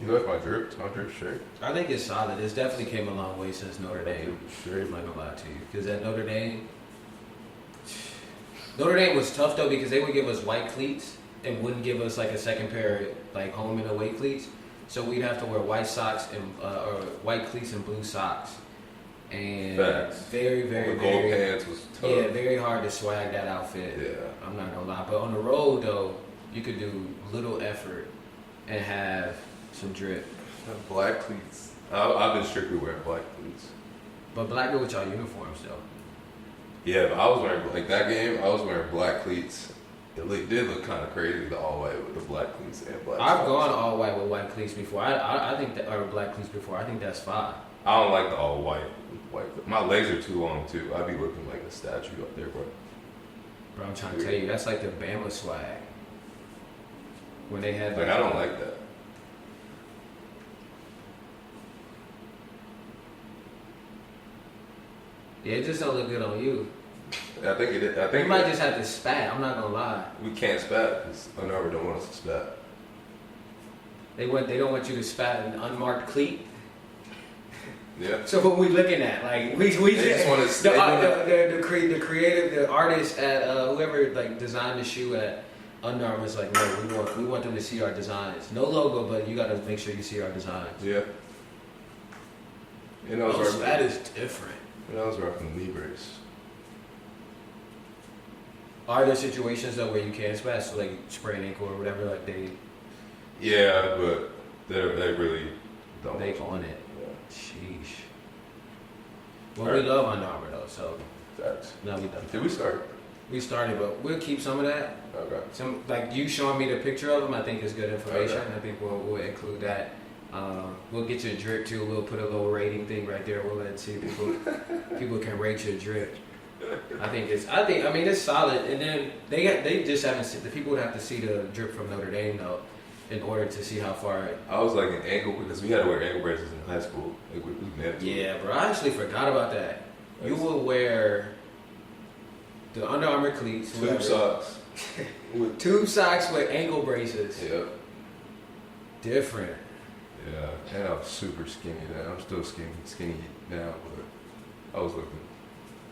You like my drip? My drip shirt? I think it's solid. It's definitely came a long way since Notre Dame. Sure. I'm not gonna lie to you, because at Notre Dame was tough though because they would give us white cleats and wouldn't give us like a second pair of like home and away cleats. So we'd have to wear white socks and or white cleats and blue socks. And Facts. very, The gold pants was tough. Yeah, very hard to swag that outfit. Yeah. I'm not gonna lie. But on the road though, you could do little effort and have some drip. Black cleats. I've been strictly wearing black cleats. But black go with y'all uniforms though. Yeah, but I was wearing, like that game, I was wearing black cleats. It did look kind of crazy, the all white with the black cleats and black I've socks. gone all white with white cleats before. I think that, or black cleats before. I think that's fine. I don't like the all white with white. My legs are too long too. I'd be looking like a statue up there, bro. Bro, I'm trying to tell you, that's like the Bama swag. When they had Like, I don't like that. Yeah, it just don't look good on you. I think it is. I think You might just have to spat. I'm not gonna lie. we can't spat because Under Armour don't want us to spat. They don't want you to spat an unmarked cleat. Yeah. So what we looking at? Like we They just want to the creative, the artist at whoever like designed the shoe at Under Armour is like, no, we want them to see our designs. No logo, but you got to make sure you see our designs. Yeah. You know, Oh, spat is different. I was rocking Libres. Are there situations though where you can spat, so like sprain ankle or whatever, like they Yeah, but they really don't. they on it? Yeah. Sheesh. Well, All we right. love Under Armour though, so Facts. now we done. Did we start? We started, but we'll keep some of that. Okay. Some like you showing me the picture of them, I think is good information. Okay. I think we'll include that. We'll get your drip too. We'll put a little rating thing right there. We'll let see people can rate your drip. I mean it's solid. And then they just haven't seen, the people would have to see the drip from Notre Dame though, in order to see how far. I was like an ankle because we had to wear ankle braces in high school. Like, we meant to. Yeah, bro. I actually forgot about that. You will wear the Under Armour cleats, Tube socks. tube socks with ankle braces. Yep. Different. Yeah, and I was super skinny then. I'm still skinny now, but I was looking.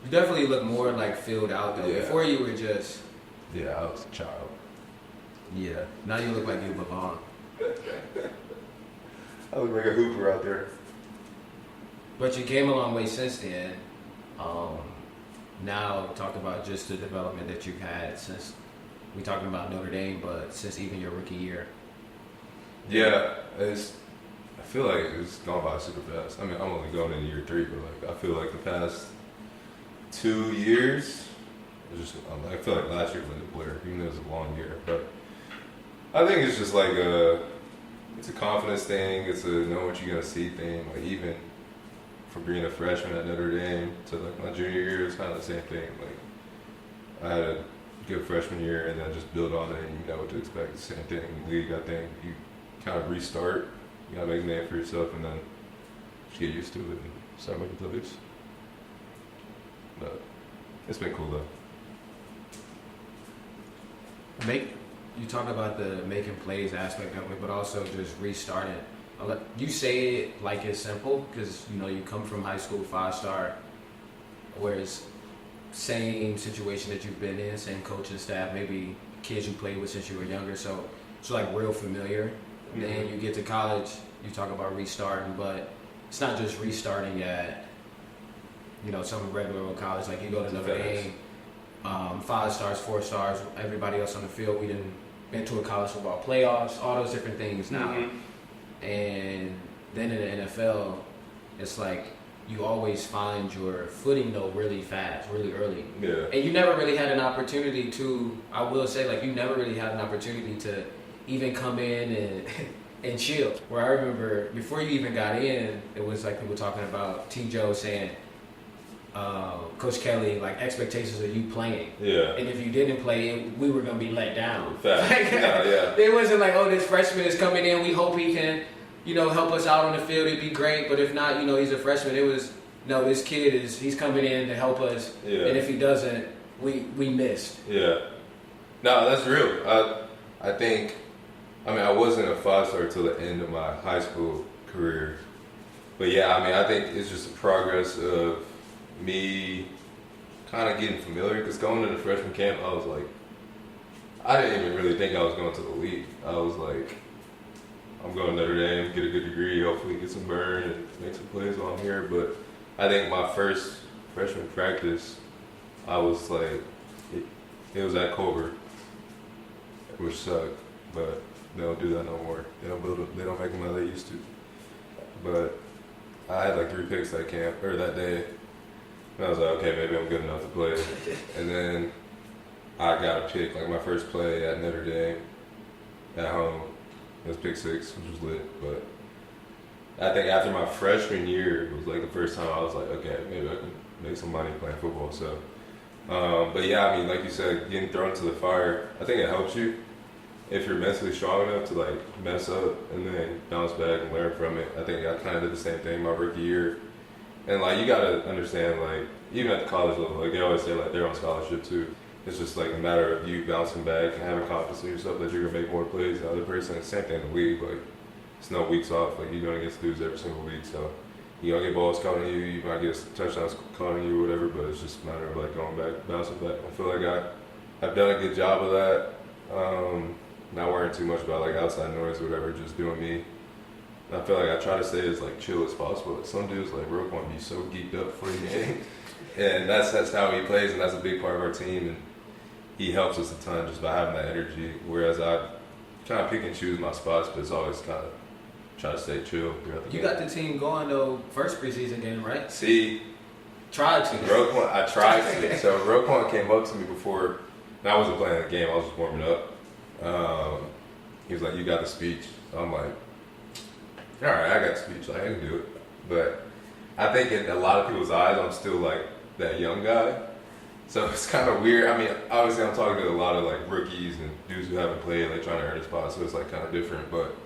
You definitely look more like filled out though. Yeah. Before you were just. Yeah, I was a child. Yeah. Now you look like you belong. I look like a hooper out there. But you came a long way since then. Now talk about just the development that you've had since we talking about Notre Dame, but since even your rookie year. Yeah, I feel like it's gone by super fast. I mean, I'm only going into year 3, but like I feel like the past 2 years, I feel like last year was a blur, even though it was a long year. But I think it's just like it's a confidence thing. It's a know what you're gonna see thing. Like even from being a freshman at Notre Dame to like my junior year, it's kind of the same thing. Like I had a good freshman year and then just build on it and you know what to expect. The same thing. League, I think you kind of restart. You gotta make a name for yourself and then just get used to it and start making plays. But it's been cool though. You talk about the making plays aspect of it, but also just restarting. You say it like it's simple because you know you come from high school 5-star, whereas same situation that you've been in, same coaching staff, maybe kids you played with since you were younger, so it's like real familiar. Mm-hmm. Then you get to college, you talk about restarting, but it's not just restarting at some regular old college. Like you go to Notre Dame, 5 stars, 4 stars, everybody else on the field. We didn't been to a college football playoffs, all those different things now. Mm-hmm. And then in the NFL, it's like you always find your footing though really fast, really early. Yeah. And you never really had an opportunity to, I will say, like you never really had an opportunity to even come in and chill. Where I remember before you even got in, it was like people talking about T. Joe saying, Coach Kelly, like expectations of you playing. Yeah. And if you didn't play, we were gonna be let down. Fact. Yeah. It wasn't like, oh, this freshman is coming in. We hope he can, help us out on the field. It'd be great. But if not, he's a freshman. It was no. This kid he's coming in to help us. Yeah. And if he doesn't, we missed. Yeah. No, that's real. I think I mean, I wasn't a 5-star till the end of my high school career. But yeah, I mean, I think it's just the progress of me kind of getting familiar. Because going into freshman camp, I was like, I didn't even really think I was going to the league. I was like, I'm going to Notre Dame, get a good degree, hopefully get some burn and make some plays while I'm here. But I think my first freshman practice, I was like, it was at Culver, which sucked, but they don't do that no more. They don't make them how they used to. But I had like 3 picks that day. And I was like, okay, maybe I'm good enough to play. And then I got a pick, like my first play at Notre Dame at home. It was pick 6, which was lit. But I think after my freshman year, it was like the first time I was like, okay, maybe I can make some money playing football. So, but yeah, I mean, like you said, getting thrown into the fire, I think it helps you if you're mentally strong enough to like mess up and then bounce back and learn from it. I think I kind of did the same thing my rookie year. And like, you gotta understand, like, even at the college level, like they always say, like they're on scholarship too. It's just like a matter of you bouncing back and having confidence in yourself that you're gonna make more plays than the other person. Same thing in the league, like it's no weeks off. Like you're gonna get dudes every single week, so you're gonna get balls caught on you. You might get touchdowns caught on you or whatever, but it's just a matter of like going back, bouncing back. I feel like I've done a good job of that. Not worrying too much about like outside noise or whatever, just doing me. And I feel like I try to stay as like chill as possible. Like some dudes like Roke want to be so geeked up for the game, and that's how he plays, and that's a big part of our team. And he helps us a ton just by having that energy. Whereas I kind of pick and choose my spots, but it's always kind of try to stay chill throughout the game. You got the team going though, first preseason game, right? See, tried to. I tried to. So Roquan came up to me before, and I wasn't playing the game. I was just warming up. He was like, "You got the speech." So I'm like, "All right, I got the speech. Like, I can do it." But I think in a lot of people's eyes, I'm still like that young guy. So it's kind of weird. I mean, obviously, I'm talking to a lot of like rookies and dudes who haven't played, like trying to earn a spot. So it's like kind of different. But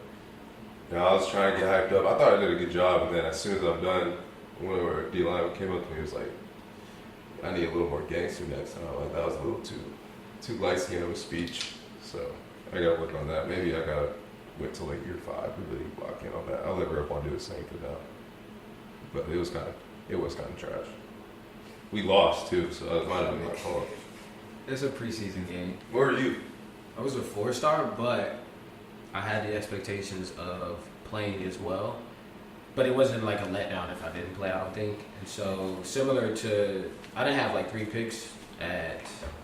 you know, I was trying to get hyped up. I thought I did a good job, and then as soon as I'm done, whenever D-line came up to me, he was like, "I need a little more gangster next time." Like that was a little too light skinned of a speech. So I gotta work on that. Maybe I gotta wait till like year 5 to really lock in on that. I'll let Roquan do the same for now. But it was kind of trash. We lost too, so that might have been my fault. It's a preseason game. Where were you? I was a 4-star, but I had the expectations of playing as well. But it wasn't like a letdown if I didn't play, I don't think. And so similar to, I didn't have like 3 picks at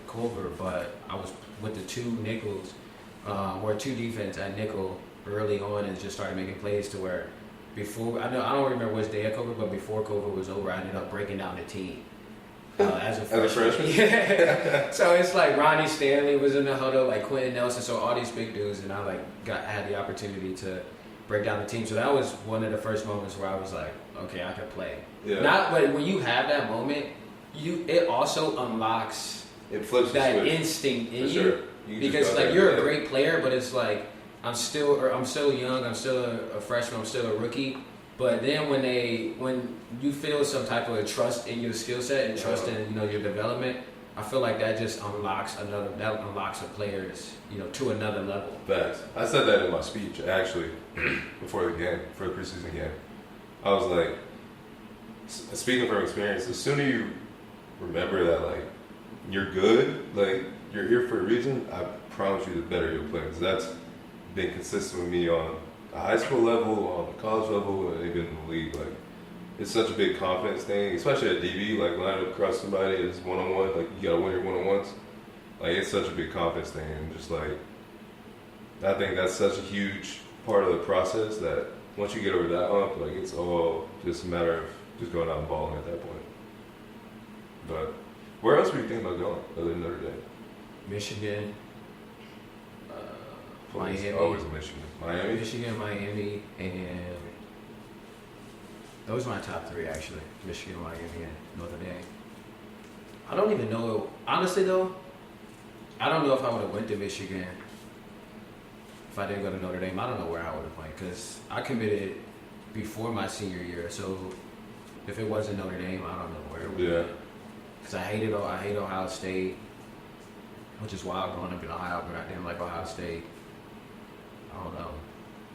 Culver, but I was with the 2 nickels, or 2 defense at nickel early on, and just started making plays to where before, I don't remember which day at Culver, but before Culver was over, I ended up breaking down the team. As a freshman? Yeah. So it's like Ronnie Stanley was in the huddle, like Quentin Nelson, so all these big dudes, and I had the opportunity to break down the team. So that was one of the first moments where I was like, okay, I could play. Yeah. But when you have that moment, it also unlocks it flips that instinct in you. Because like you're a great player, but it's like I'm still young, I'm still a freshman, I'm still a rookie. But then when you feel some type of trust in your skill set and trust in your development, I feel like that just unlocks a player's to another level. Facts. I said that in my speech actually before the preseason game. I was like, speaking from experience, the sooner you remember that like you're good, like you're here for a reason, I promise you the better you'll play. Because that's been consistent with me on a high school level, on the college level, and even in the league. Like, it's such a big confidence thing, especially at DB, like lining up across somebody is one-on-one, like you gotta win your one-on-ones. Like, it's such a big confidence thing, and just like, I think that's such a huge part of the process that once you get over that hump, like it's all just a matter of just going out and balling at that point. But where else were you thinking about going other than Notre Dame? Michigan, Miami. Always Michigan. Miami? Michigan, Miami, and those are my top 3 actually. Michigan, Miami, and Notre Dame. I don't even know, honestly though, I don't know if I would have went to Michigan if I didn't go to Notre Dame. I don't know where I would have played because I committed before my senior year. So if it wasn't Notre Dame, I don't know where it would be. Because I hate Ohio State, which is wild growing up in Ohio, but I didn't like Ohio State. I don't know.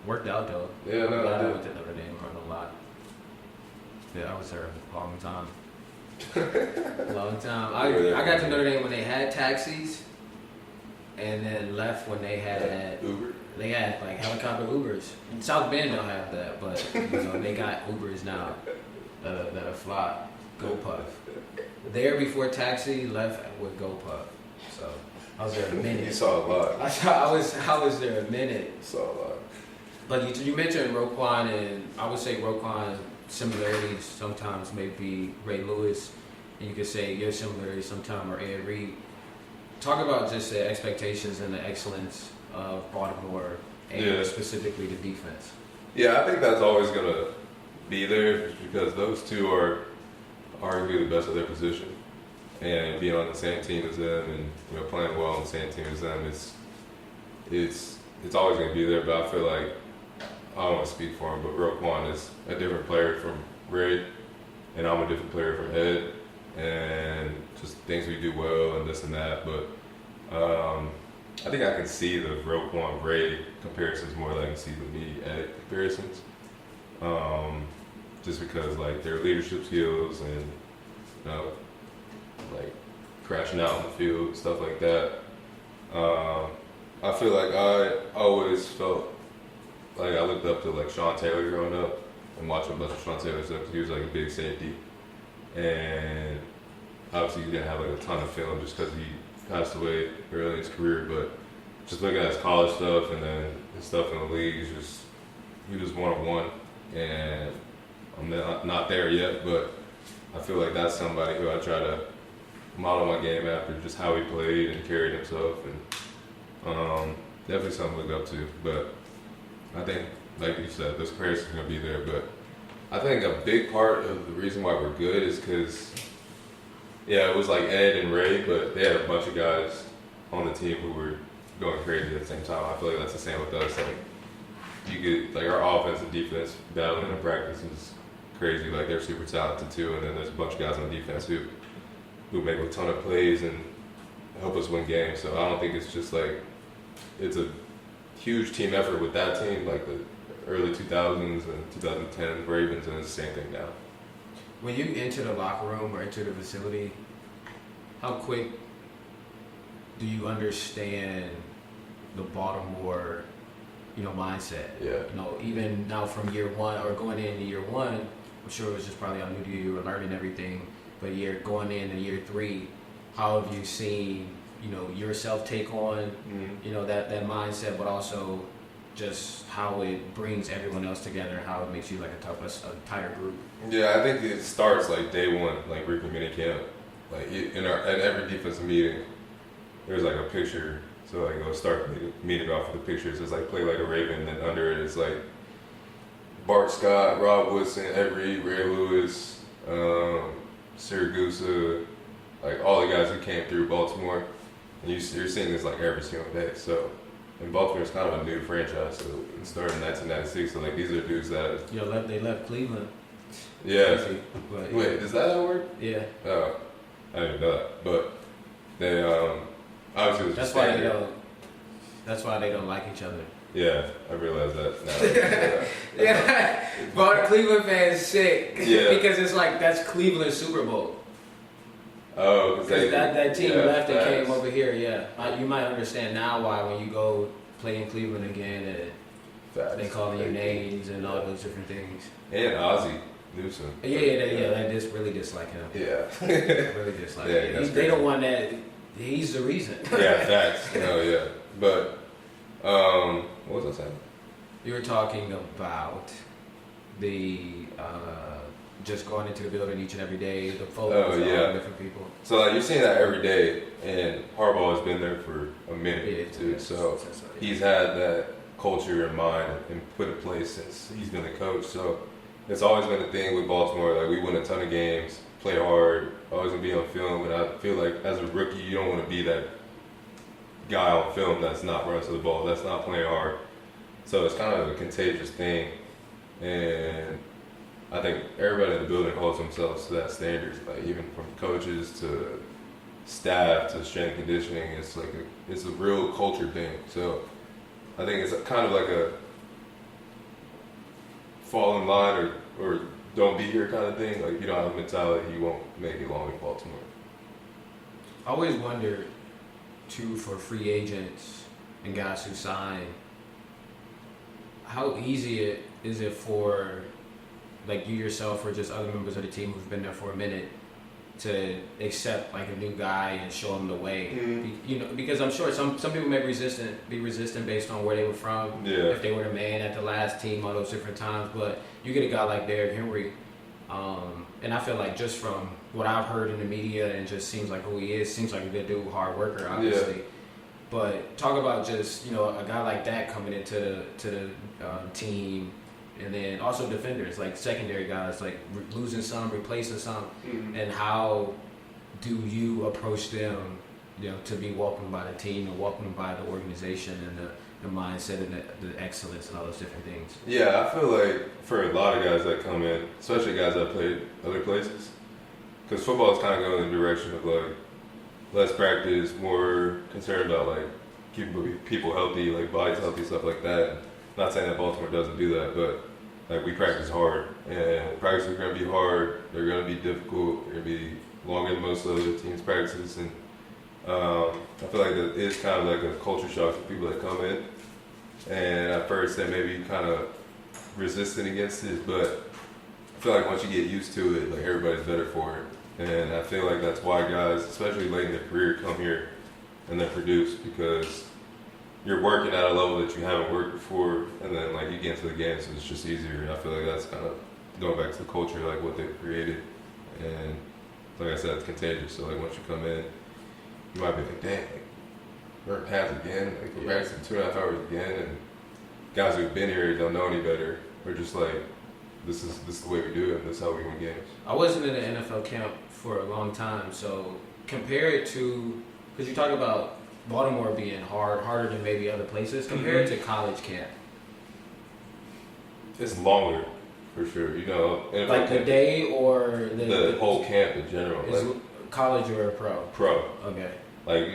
Worked out though. Yeah, no, I'm glad I I went to Notre Dame. Learned a lot. Yeah, I was there a long time. Long time. I got to Notre Dame when they had taxis, and then left when they had Uber. They had like helicopter Ubers. South Bend don't have that, but they got Ubers now that fly. GoPuff. There before taxi, left with GoPuff. So I was there a minute. You saw a lot. I was there a minute. Saw a lot. But you mentioned Roquan, and I would say Roquan's similarities sometimes may be Ray Lewis, and you could say your similarities sometimes are Ed Reed. Talk about just the expectations and the excellence of Baltimore, and specifically the defense. Yeah, I think that's always going to be there because those two are arguably the best of their position. And being on the same team as them and playing well on the same team as them, it's always going to be there. But I feel like, I don't want to speak for him, but Roquan is a different player from Ray, and I'm a different player from Ed, and just things we do well and this and that. But I think I can see the Roquan Ray comparisons more than I can see the me Ed comparisons. Just because like their leadership skills and like crashing out on the field, stuff like that. I feel like I always felt like I looked up to like Sean Taylor growing up and watching a bunch of Shaun Taylor stuff because he was like a big safety, and obviously he didn't have like a ton of film just because he passed away early in his career. But just looking at his college stuff and then his stuff in the league, he was 1-on-1, and I'm not there yet, but I feel like that's somebody who I try to model my game after, just how he played and carried himself, and definitely something to look up to. But I think, like you said, those comparisons are going to be there. But I think a big part of the reason why we're good is because, it was like Ed and Ray, but they had a bunch of guys on the team who were going crazy at the same time. I feel like that's the same with us. Like you get like our offense and defense battling in practice is crazy. Like they're super talented too, and then there's a bunch of guys on defense who make a ton of plays and help us win games. So I don't think it's just like it's a huge team effort with that team, like the early 2000s and 2010 Ravens, and it's the same thing now. When you enter the locker room or enter the facility, how quick do you understand the Baltimore, mindset? Yeah. Even now from year one or going into year one, I'm sure it was just probably on new to you, you were learning everything. But going into year 3, how have you seen, yourself take on, that mindset, but also just how it brings everyone else together, how it makes you like a tighter group? Yeah, I think it starts like day one, like recruitment camp. Like at every defensive meeting, there's like a picture. So like we'll start the meeting off with the pictures. It's like play like a Raven, and then under it is like Bart Scott, Rob Woodson, Ed Reed, Ray Lewis, Siragusa, like all the guys who came through Baltimore. And you're seeing this like every single day. So, and Baltimore is kind of a new franchise. So it started in 1996. So like these are dudes that they left Cleveland. Yeah. But, wait, is that how it worked? Yeah. Oh, I didn't know that. But they obviously that's why they don't like each other. Yeah, I realize that now. Yeah, but Cleveland fans sick. Yeah. Because it's like that's Cleveland's Super Bowl. Oh, because that team left and came over here. Yeah, you might understand now why when you go play in Cleveland again, and they call you names and all those different things. And Ozzie Newsome. They just really dislike him. Yeah, really dislike him. They don't want that. He's the reason. Yeah, facts. Oh yeah, but what was I saying? You were talking about the just going into the building each and every day, the photos of all different people. So like you're seeing that every day, and Harbaugh has been there for a minute too. So he's had that culture in mind and put in place since he's been the coach. So it's always been a thing with Baltimore. Like we win a ton of games, play hard, always gonna be on film. And I feel like as a rookie, you don't want to be that guy on film that's not running to the ball, that's not playing hard. So it's kind of a contagious thing, and I think everybody in the building holds themselves to that standard. Like even from coaches to staff to strength and conditioning, it's a real culture thing. So I think it's kind of like a fall in line or don't be here kind of thing. Like, if you don't have a mentality, you won't make it long in Baltimore. I always wonder, too, for free agents and guys who sign, how easy is it for, like, you yourself or just other members of the team who've been there for a minute to accept, like, a new guy and show them the way? You know, because I'm sure some people may be resistant based on where they were from, if they were the man at the last team, all those different times. But you get a guy like Derrick Henry, and I feel like just from what I've heard in the media and just seems like who he is, seems like a good dude, hard worker, obviously. Yeah. But talk about just, you know, a guy like that coming into the team, and then also defenders, like secondary guys, like losing some, replacing some, and how do you approach them, you know, to be welcomed by the team and welcomed by the organization and the mindset and the excellence and all those different things? Yeah, I feel like for a lot of guys that come in, especially guys that played other places, because football is kind of going in the direction of like less practice, more concerned about like keeping people healthy, like bodies healthy, stuff like that. Not saying that Baltimore doesn't do that, but like we practice hard, and practices are going to be hard. They're going to be difficult. They're going to be longer than most of the team's practices, and I feel like that is kind of like a culture shock for people that come in. And at first, they may be kind of resistant against it, but I feel like once you get used to it, like everybody's better for it. And I feel like that's why guys, especially late in their career, come here and then produce, because you're working at a level that you haven't worked before, and then like you get into the game, so it's just easier. And I feel like that's kind of going back to the culture, like what they've created. And like I said, it's contagious. So like once you come in, you might be like, dang, like, we're in pads again, like we're practicing 2.5 hours again, and guys who've been here don't know any better. We're just like, this is the way we do it, and this is how we win games. I wasn't in an NFL camp for a long time, so compare it to, because you talk about Baltimore being harder than maybe other places, compare it to college camp. It's longer, for sure. You know, NFL like the day or the whole camp in general. Is like, college or pro? Pro. Okay. Like,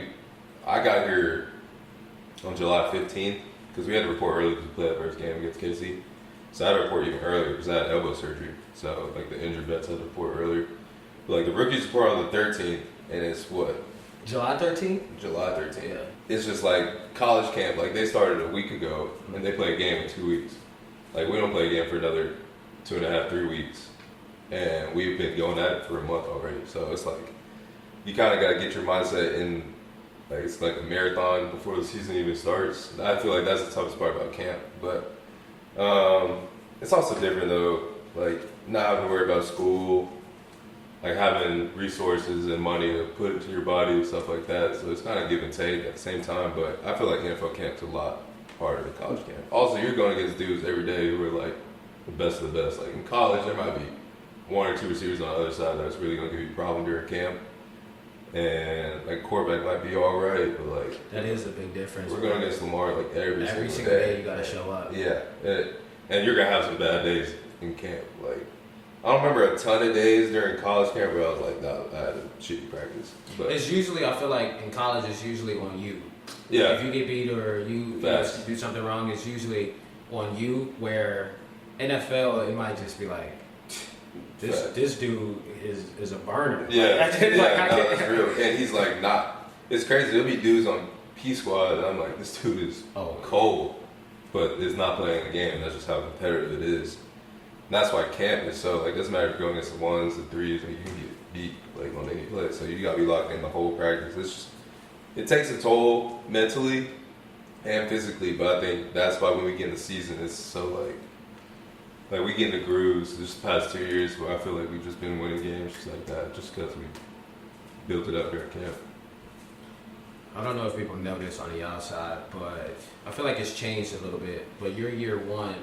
I got here on July 15th because we had to report early to play that first game against KC. So I had to report even earlier because I had elbow surgery. So, like, the injured vets had to report earlier. But, like, the rookies report on the 13th, and it's what? July 13th? July 13th. Yeah. It's just like college camp. Like, they started a week ago, and they play a game in 2 weeks. Like, we don't play a game for another 2.5, 3 weeks. And we've been going at it for a month already. So, it's like, you kind of got to get your mindset in. Like, it's like a marathon before the season even starts. I feel like that's the toughest part about camp. But it's also different, though. Like, not having to worry about school, like having resources and money to put into your body and stuff like that. So it's kind of give and take at the same time. But I feel like NFL camp's a lot harder than college camp. Also, you're going against dudes every day who are like the best of the best. Like in college, there might be 1 or 2 receivers on the other side that's really going to give you a problem during camp. And like quarterback might be all right, but like that is a big difference. We're going against Lamar like every single day. You got to show up. Yeah, and you're gonna have some bad days in camp. Like I don't remember a ton of days during college camp where I was like, no, I had a shitty practice. But it's usually, I feel like in college, it's usually on you. Yeah. If you get beat or you do something wrong, it's usually on you. Where NFL, it might just be like, this dude is a burner. Yeah, that's real. And he's like not. It's crazy. There'll be dudes on P Squad, and I'm like, this dude is cold, but is not playing the game. That's just how competitive it is. And that's why camp is so like. Doesn't matter if you're going against the 1s, the 3s, and you can get beat like on any play. So you gotta be locked in the whole practice. It's just, it takes a toll mentally and physically. But I think that's why when we get in the season, it's so like we get in the grooves this past 2 years where I feel like we've just been winning games just like that, just because we built it up here at camp. I don't know if people know this on the outside, but I feel like it's changed a little bit. But your year one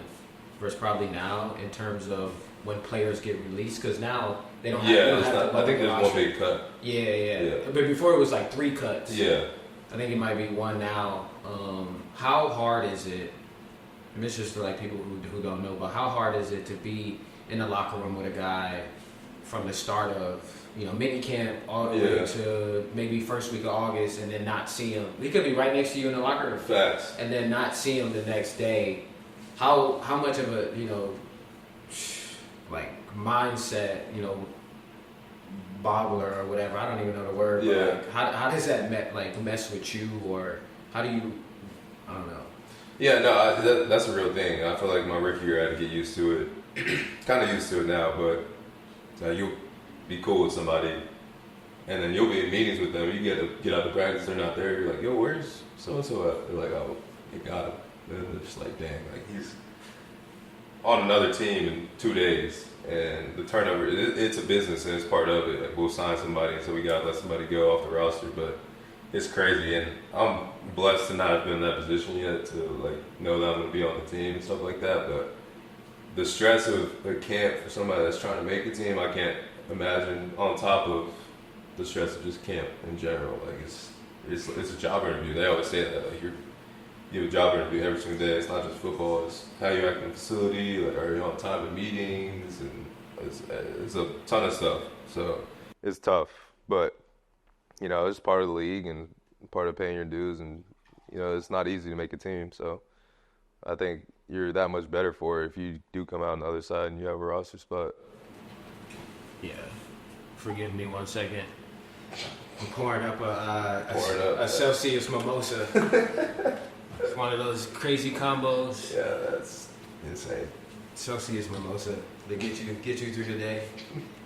versus probably now in terms of when players get released, because now they don't have, to I think there's one big cut. Yeah. But before it was like 3 cuts. Yeah. I think it might be 1 now. How hard is it? And this is just for like people who don't know, but how hard is it to be in the locker room with a guy from the start of mini camp all the way to maybe first week of August, and then not see him. He could be right next to you in the locker room. Facts. And then not see him the next day. How much of a like mindset boggler or whatever, I don't even know the word. Yeah. But like, how does that mess with you, or how do you? I don't know. Yeah, no, that's a real thing. I feel like my rookie year I had to get used to it. Kind of used to it now, but you'll be cool with somebody, and then you'll be in meetings with them. You get out to practice, they're not there. You're like, yo, where's so and so at? They're like, oh, you got him. And they're just like, dang, like he's on another team in 2 days. And the turnover, it's a business and it's part of it. Like we'll sign somebody, and so we gotta let somebody go off the roster. But it's crazy, and I'm blessed to not have been in that position yet to like know that I'm gonna be on the team and stuff like that. But the stress of a camp for somebody that's trying to make a team, I can't imagine on top of the stress of just camp in general. Like it's a job interview. They always say that. Like you have a job interview every single day. It's not just football. It's how you act in the facility. Like, are you on time at meetings? And it's a ton of stuff. So it's tough, but it's part of the league and part of paying your dues. And it's not easy to make a team. So I think you're that much better for it if you do come out on the other side and you have a roster spot. Yeah. Forgive me 1 second. I'm pouring up a Celsius mimosa. It's one of those crazy combos. Yeah, that's insane. Celsius mimosa to get you through the day.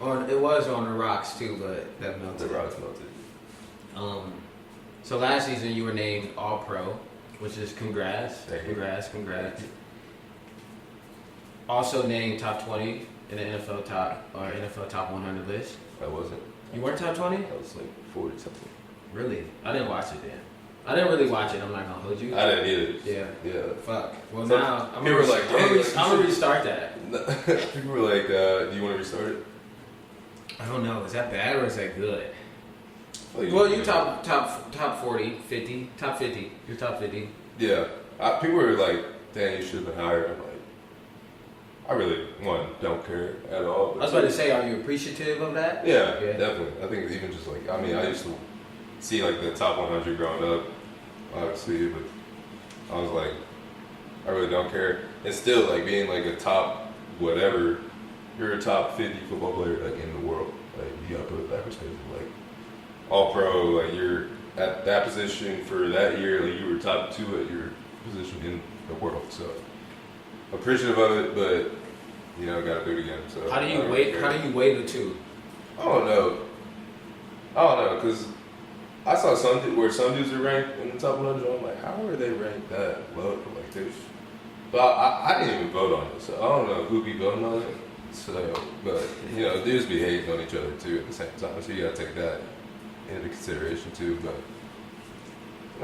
It was on the rocks too, but that melted. The rocks melted. So last season you were named All-Pro, which is congrats. Congrats. Also named top 20 in the NFL top 100 list. I wasn't. You weren't top 20? I was like 40 something. Really? I didn't watch it then. I didn't really watch it. I'm not gonna hold you. I didn't either. Yeah. Fuck. Well, so now I'm gonna restart that. People were like, "Do you want to restart it?" I don't know. Is that bad or is that good? Well, you top 40, 50, top 50. You're top 50. Yeah. People were like, "Damn, you should have been higher." I'm like, I really don't care at all. I was about to say, are you appreciative of that? Yeah, definitely. I think even just like, I used to see like the top 100 growing up, obviously, but I was like, I really don't care. And still, like being like a top whatever, you're a top 50 football player like in the world. Like you gotta put it that perspective. Like All-Pro, like you're at that position for that year. Like you were top 2 at your position in the world. So appreciative of it, but gotta do it again. So how do you weigh the two? I don't know, because I saw some dudes are ranked in the top 100. I'm like, how are they ranked that low? Like this, but I didn't even vote on it, so I don't know who be voting on it. So, but dudes be hating on each other too at the same time, so you gotta take that into consideration too. But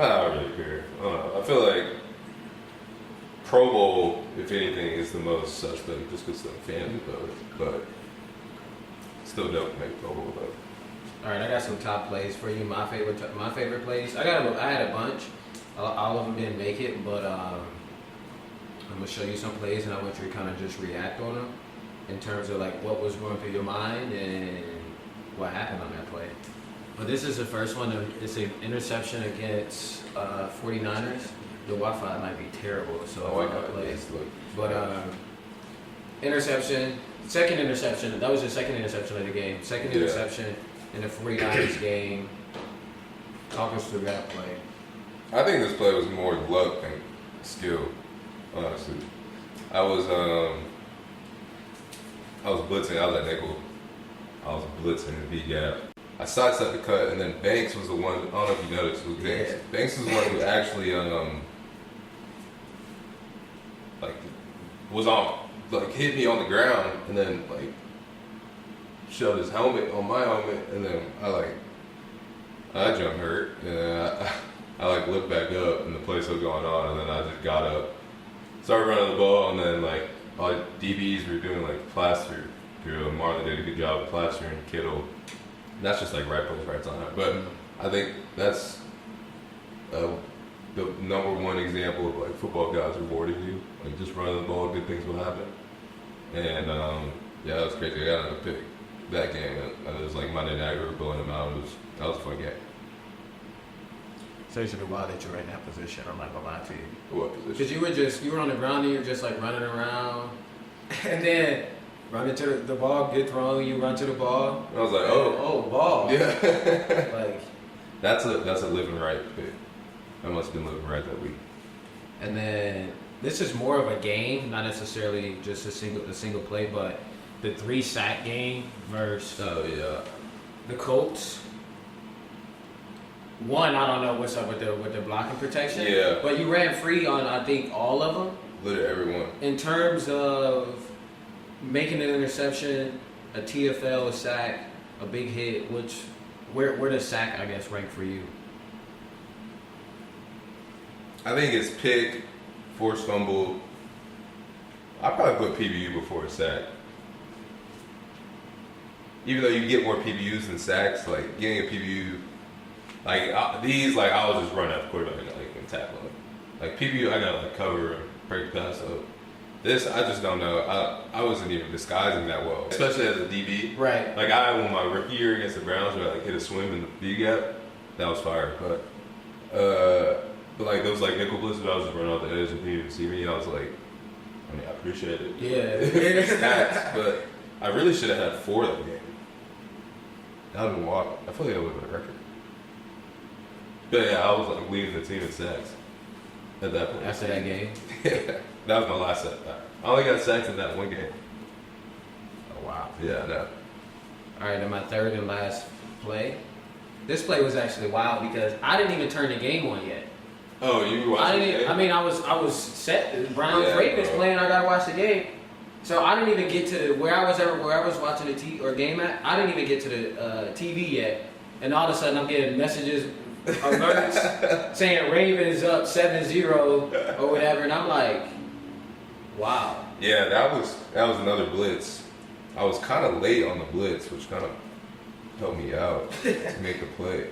I don't really care. I don't know. I feel like Pro Bowl, if anything, is the most suspect just because the fans vote, but still don't make Pro Bowl vote. All right, I got some top plays for you. My favorite plays. I had a bunch. All of them didn't make it, but I'm gonna show you some plays, and I want you to kind of just react on them in terms of like what was going through your mind and what happened on that play. But this is the first one. It's an interception against 49ers. The Wi-Fi might be terrible, so I might not play. But interception, second interception. That was the second interception of the game. Second interception in the 49ers game. Talk us through that play. I think this play was more luck than skill, honestly. I was blitzing. I was at nickel. I was blitzing in the B gap. I sidestepped the cut, and then Banks was the one. I don't know if you noticed. It was Banks. Yeah. Banks was the one who actually hit me on the ground, and then shoved his helmet on my helmet, and then I jumped hurt, and I looked back up, and the play still going on, and then I just got up, started running the ball, and then all the DBs were doing plaster drill. Marlon did a good job of plastering Kittle. And that's just right place, right time. But I think that's the number one example of football guys rewarding you. Just running the ball, good things will happen. And that was crazy. I got another pick. that game. It was like Monday night. We were blowing them out. That was a fun game. So it's wild that you're in that position. I'm not gonna lie to you. What position? Because you were on the ground and you were just like running around, and then run into the ball, get thrown, you run to the ball. I was like, ball. Yeah. Like that's a living right pick. I must have been living right that week. And then this is more of a game, not necessarily just a single play, but the 3-sack game versus the Colts. One, I don't know what's up with the blocking protection. Yeah. But you ran free on I think all of them. Literally everyone. In terms of making an interception, a TFL, a sack, a big hit, where does sack I guess rank for you? I think it's pick, forced fumble. I probably put PBU before a sack. Even though you get more PBUs than sacks, like getting a PBU, I was just running at the quarterback and tackling it. Like PBU, I gotta cover and break the pass up. This, I just don't know. I wasn't even disguising that well, especially as a DB. Right. Like I won my rookie year against the Browns, where I hit a swim in the B gap. That was fire, but like those like nickel blitzes, I was just running off the edge and he didn't see me. I was like, I appreciate it. Yeah. Stats, but I really should have had 4 that game. That would have been wild. I feel like that would have been a record. But yeah, I was like leading the team in sacks at that point. After that game? Yeah. That was my last sack. I only got sacks in that one game. Oh, wow. Yeah, no. All right, and my third and last play. This play was actually wild because I didn't even turn the game on yet. Oh, you were watching the game? I mean, I was set. The Browns Ravens playing. I gotta watch the game. So I didn't even get to where I was watching the game at. I didn't even get to the TV yet, and all of a sudden I'm getting messages, alerts saying Ravens up 7-0 or whatever, and I'm like, wow. Yeah, that was another blitz. I was kind of late on the blitz, which kind of helped me out to make the play.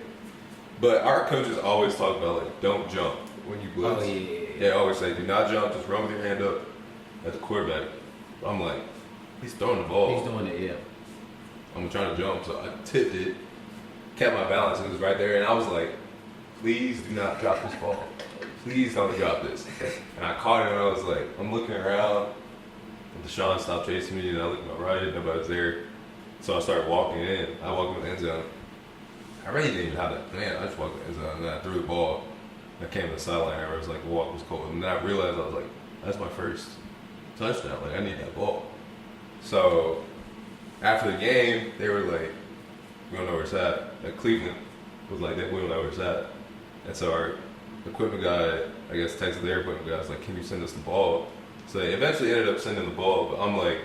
But our coaches always talk about like don't jump when you blitz. Oh yeah. They always say do not jump, just run with your hand up at the quarterback. I'm like, he's throwing the ball. He's doing it, yeah. I'm trying to jump, so I tipped it, kept my balance, it was right there, and I was like, please do not drop this ball. Please don't drop this. And I caught it, and I was like, I'm looking around, and Deshaun stopped chasing me, and I looked to my right, nobody was there. So I started walking in. I walked in the end zone. I really didn't even have that plan. I just walked in the end zone, and then I threw the ball. I came to the sideline, where it was like, the walk was cold. And then I realized, I was like, that's my first touchdown. Like, I need that ball. So after the game, they were like, we don't know where it's at. Like Cleveland was like, we don't know where it's at. And so our equipment guy, I guess, texted their equipment guy, I was like, can you send us the ball? So they eventually ended up sending the ball, but I'm like,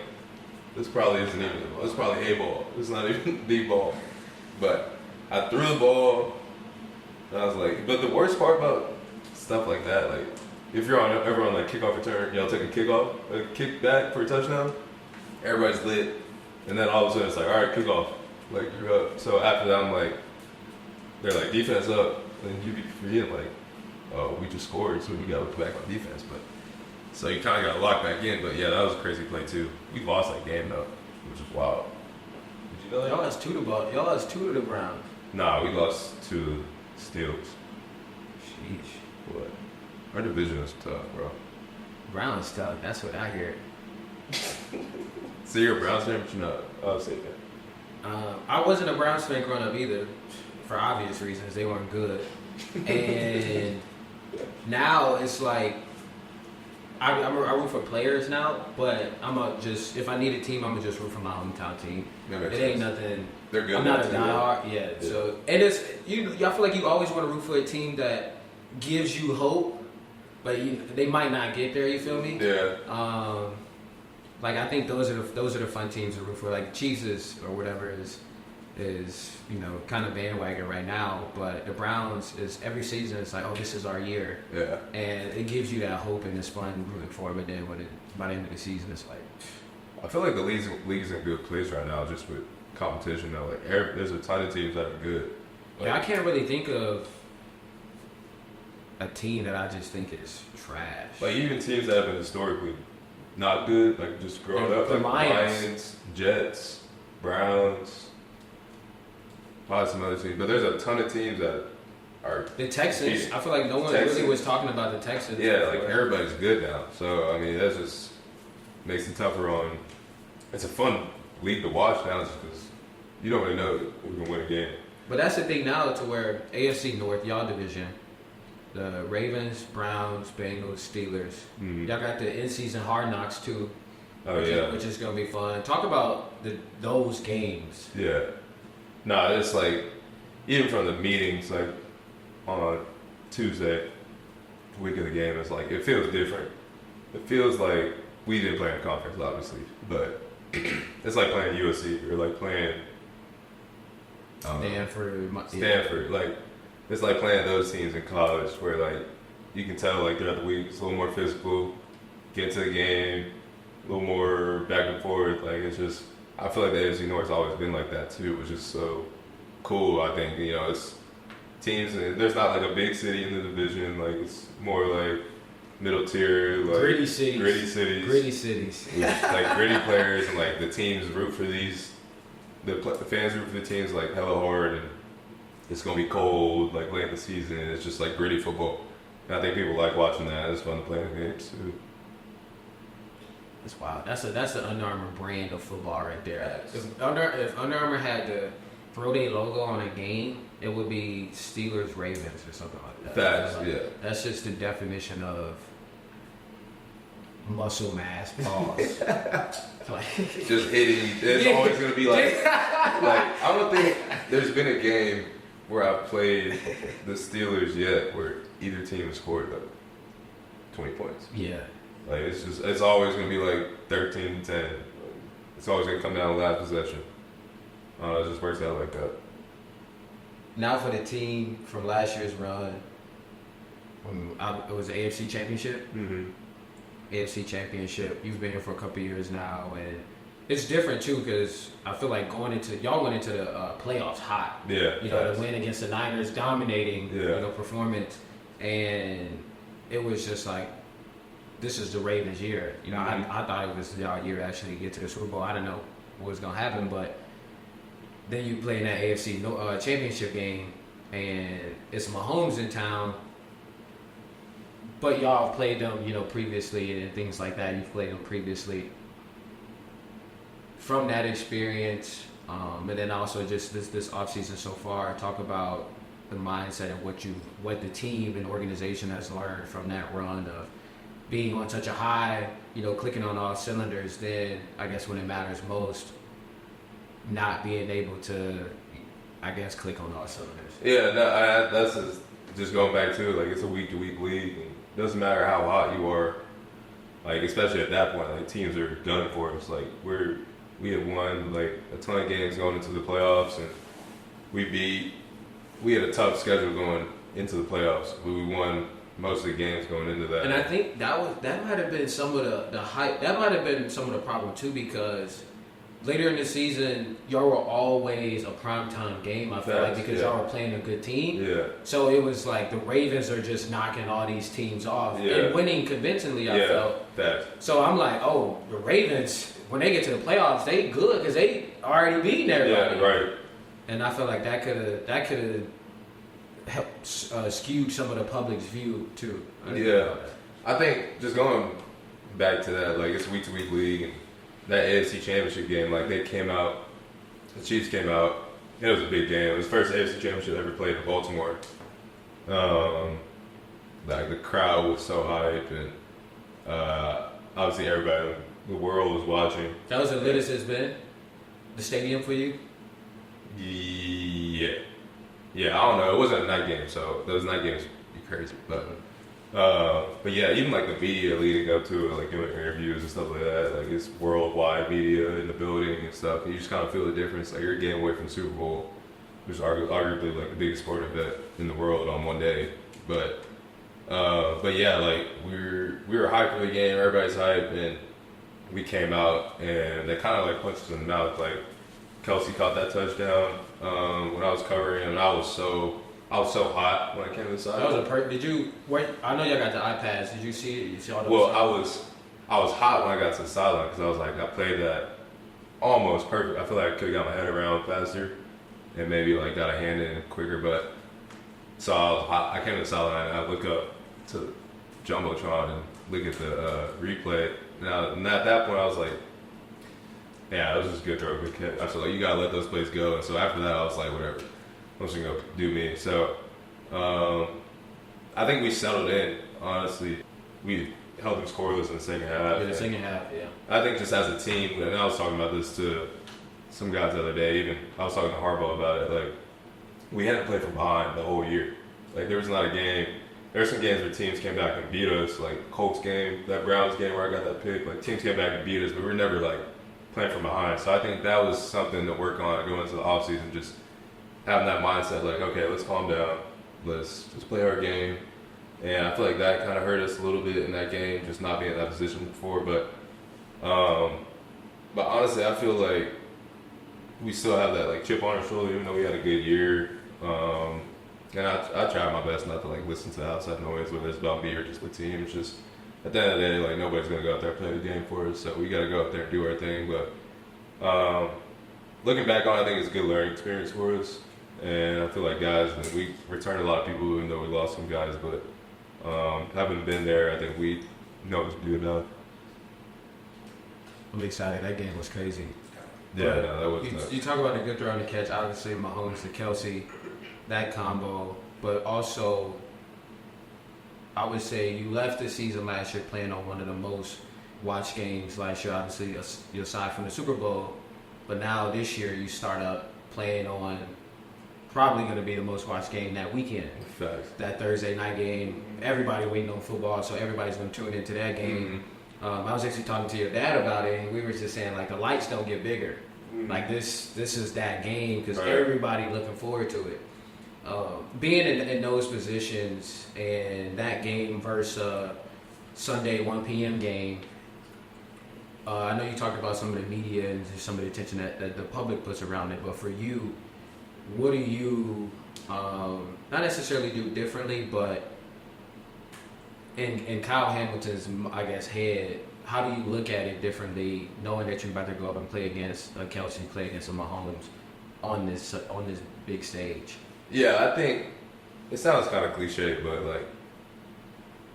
this probably isn't even the ball. It's probably a ball. It's not even the ball. But I threw the ball, and I was like, but the worst part about stuff like that, like, if you're ever on like kickoff return, y'all take a kickoff, a kick back for a touchdown, everybody's lit, and then all of a sudden it's like, all right, kickoff, like you're up. So after that, I'm like, they're like defense up, and you be free, and like, oh, we just scored, so we got to look back on defense. But so you kind of got locked back in. But yeah, that was a crazy play too. We lost that game though, which is wild. Did you know that? Y'all lost 2 to ball. Y'all lost 2 to the Browns. Nah, we lost to Steelers. Sheesh. What? Our division is tough, bro. Browns tough. That's what I hear. So you're a Browns fan, but you're not a State fan. I wasn't a Browns fan growing up either, for obvious reasons. They weren't good. And now it's like, I root for players now, but if I need a team, I'm going to just root for my hometown team. It ain't nothing. They're good. I'm not a diehard. Yeah. So, and it's, I feel like you always want to root for a team that gives you hope, but they might not get there, you feel me? Yeah. Like I think those are the fun teams to root for. Like Chiefs or whatever is kind of bandwagon right now. But the Browns is every season it's like, oh, this is our year. Yeah. And it gives you that hope and it's fun rooting for it. But then by the end of the season, it's like, I feel like the league's in a good place right now, just with competition. Though, like there's a ton of teams that are good. Like, I can't really think of a team that I just think is trash. Like even teams that have been historically not good, like just growing up, the like Lions. Lions, Jets. Browns, probably some other teams. But there's a ton of teams that are the Texans. I feel like no one really was talking about the Texans. Yeah, like everybody's good now. So I mean, that just makes it tougher on. It's a fun league to watch now, just because you don't really know who can win a game. But that's the thing now, to where AFC North, y'all division, the Ravens, Browns, Bengals, Steelers. Mm-hmm. Y'all got the in-season Hard Knocks too. Which is gonna be fun. Talk about those games. Yeah. No, it's like even from the meetings, like on Tuesday, week of the game, it's like it feels different. It feels like we didn't play in a conference, obviously, but it's like playing USC or like playing Stanford. Like it's like playing those teams in college, where like you can tell like throughout the week it's a little more physical, get to the game, a little more back and forth. Like it's just, I feel like the AFC North's always been like that too, which is so cool. I think, you know, it's teams, and there's not like a big city in the division. Like it's more like middle tier, like gritty cities, with, like gritty players, and like the teams root for these. The fans root for the teams like hella hard, and it's gonna be cold like late in the season. And it's just like gritty football. And I think people like watching that. It's fun to play the games too. It's wild. That's the Under Armour brand of football right there. If Under Armour had to throw their logo on a game, it would be Steelers Ravens or something like that. Facts, yeah. That's just the definition of muscle mass. Pause. Like, just hitting. It's always gonna be like I don't think there's been a game where I've played the Steelers yet where either team has scored like 20 points. Yeah. Like it's always gonna be like 13-10. It's always gonna come down to last possession. It just works out like that. Now for the team from last year's run, it was the AFC Championship. Mm-hmm. AFC Championship. You've been here for a couple of years now, and it's different too because I feel like y'all went into the playoffs hot. Yeah. You know, the win against the Niners, dominating. Yeah. You know, performance, and it was just like, this is the Ravens' year. You know, mm-hmm. I thought it was y'all year to actually get to the Super Bowl. I didn't know what was gonna happen, but then you play in that AFC championship game, and it's Mahomes in town. But y'all played them, you know, previously and things like that. You've played them previously. From that experience, and then also just this offseason so far, talk about the mindset and what the team and organization has learned from that run of being on such a high, you know, clicking on all cylinders. Then I guess when it matters most, not being able to, I guess, click on all cylinders. Yeah, no, that's just going back to like it's a week-to-week league. And it doesn't matter how hot you are, like especially at that point, like teams are done for us. Like we had won like a ton of games going into the playoffs, and we had a tough schedule going into the playoffs, but we won most of the games going into that. And I think that might have been some of the hype. That might have been some of the problem too, because later in the season, y'all were always a primetime game, I feel like, because y'all were playing a good team. Yeah. So it was like the Ravens are just knocking all these teams off and winning convincingly, I felt. Facts. So I'm like, oh, the Ravens, when they get to the playoffs, they good because they already beaten everybody. Yeah, right. And I feel like that could have helped skewed some of the public's view too. I think just going back to that, like it's a week-to-week league, and that AFC Championship game, like they came out, the Chiefs came out, it was a big game. It was the first AFC Championship ever played in Baltimore. Like the crowd was so hyped, and obviously everybody, the world was watching. That was the latest it's been? The stadium for you? Yeah, I don't know. It wasn't a night game, so those night games would be crazy. But yeah, even like the media leading up to it, like doing interviews and stuff like that, like it's worldwide media in the building and stuff. And you just kind of feel the difference. Like you're getting away from the Super Bowl, which is arguably like the biggest sporting event in the world on one day. But yeah, like we were hyped for the game. Everybody's hyped, and we came out and they kind of like punched us in the mouth. Like Kelsey caught that touchdown when I was covering him, and I was so hot when I came inside. That was a Did you wait? I know y'all got the iPads. Did you see it? You see all the I was hot when I got to the sideline because I was like, I played that almost perfect. I feel like I could have got my head around faster and maybe like got a hand in quicker. But so I came to the sideline and I look up to Jumbotron and look at the replay. Now, and at that point, I was like, yeah, it was just a good throw, good catch. I was like, you gotta let those plays go. And so after that, I was like, whatever, I'm just gonna go do me. So I think we settled in. Honestly, we held them scoreless in the second half. In the second half, yeah. I think just as a team, and I was talking about this to some guys the other day. Even I was talking to Harbaugh about it. Like, we hadn't played from behind the whole year. Like, there was not a game. There were some games where teams came back and beat us, like Colts game, that Browns game where I got that pick. Like, teams came back and beat us, but we were never like playing from behind. So I think that was something to work on going into the offseason. Just having that mindset, like, okay, let's calm down, let's just play our game. And I feel like that kind of hurt us a little bit in that game, just not being in that position before. But honestly, I feel like we still have that like chip on our shoulder, even though we had a good year. And I try my best not to like listen to the outside noise, whether it's about me or just the team. It's just at the end of the day, like nobody's gonna go out there and play the game for us, so we gotta go out there and do our thing. But looking back on it, I think it's a good learning experience for us. And I feel like guys, and we returned a lot of people, even though we lost some guys, but having been there, I think we know what to do about it. I'm excited. That game was crazy. Yeah, no, that was nuts. You talk about a good throw and a catch. Obviously, Mahomes to Kelsey, that combo. But also, I would say you left the season last year playing on one of the most watched games last year. Obviously, aside from the Super Bowl. But now this year, you start up playing on probably going to be the most watched game that weekend. Facts. That Thursday night game. Everybody waiting on football, so everybody's going to tune into that game. Mm-hmm. I was actually talking to your dad about it, and we were just saying, like, the lights don't get bigger. Mm-hmm. Like, this is that game because everybody looking forward to it. Being in those positions and that game versus Sunday 1 p.m. game, I know you talked about some of the media and some of the attention that the public puts around it, but for you, what do you not necessarily do differently, but in Kyle Hamilton's, I guess, head, how do you look at it differently, knowing that you're about to go up and play against a Kelsey, play against a Mahomes on this big stage? Yeah, I think it sounds kind of cliche, but like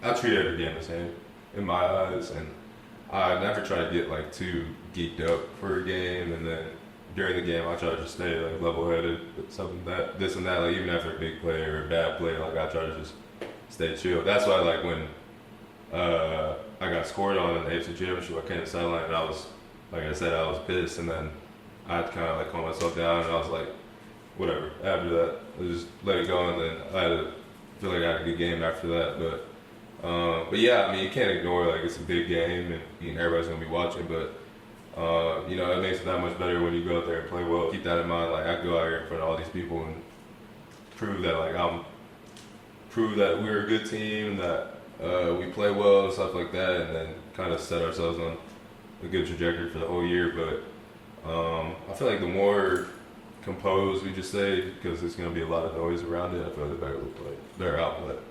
I treat every game the same in my eyes, and I never try to get like too geeked up for a game, and then during the game I try to just stay like level-headed with something that this and that. Like even after a big play or a bad play, like I try to just stay chill. That's why like when I got scored on in the AFC Championship, I came to the sideline and I was, like I said, I was pissed, and then I had to kind of like calm myself down, and I was like, whatever. After that, I just let it go, and then I had to feel like I had a good game after that. But yeah, I mean, you can't ignore like it's a big game, and everybody's gonna be watching. But you know, it makes it that much better when you go out there and play well. Keep that in mind. Like I go out here in front of all these people and prove that we're a good team, that we play well and stuff like that, and then kind of set ourselves on a good trajectory for the whole year. But I feel like the more composed we just say, because there's going to be a lot of noise around it, I feel like the better we'll play, better output.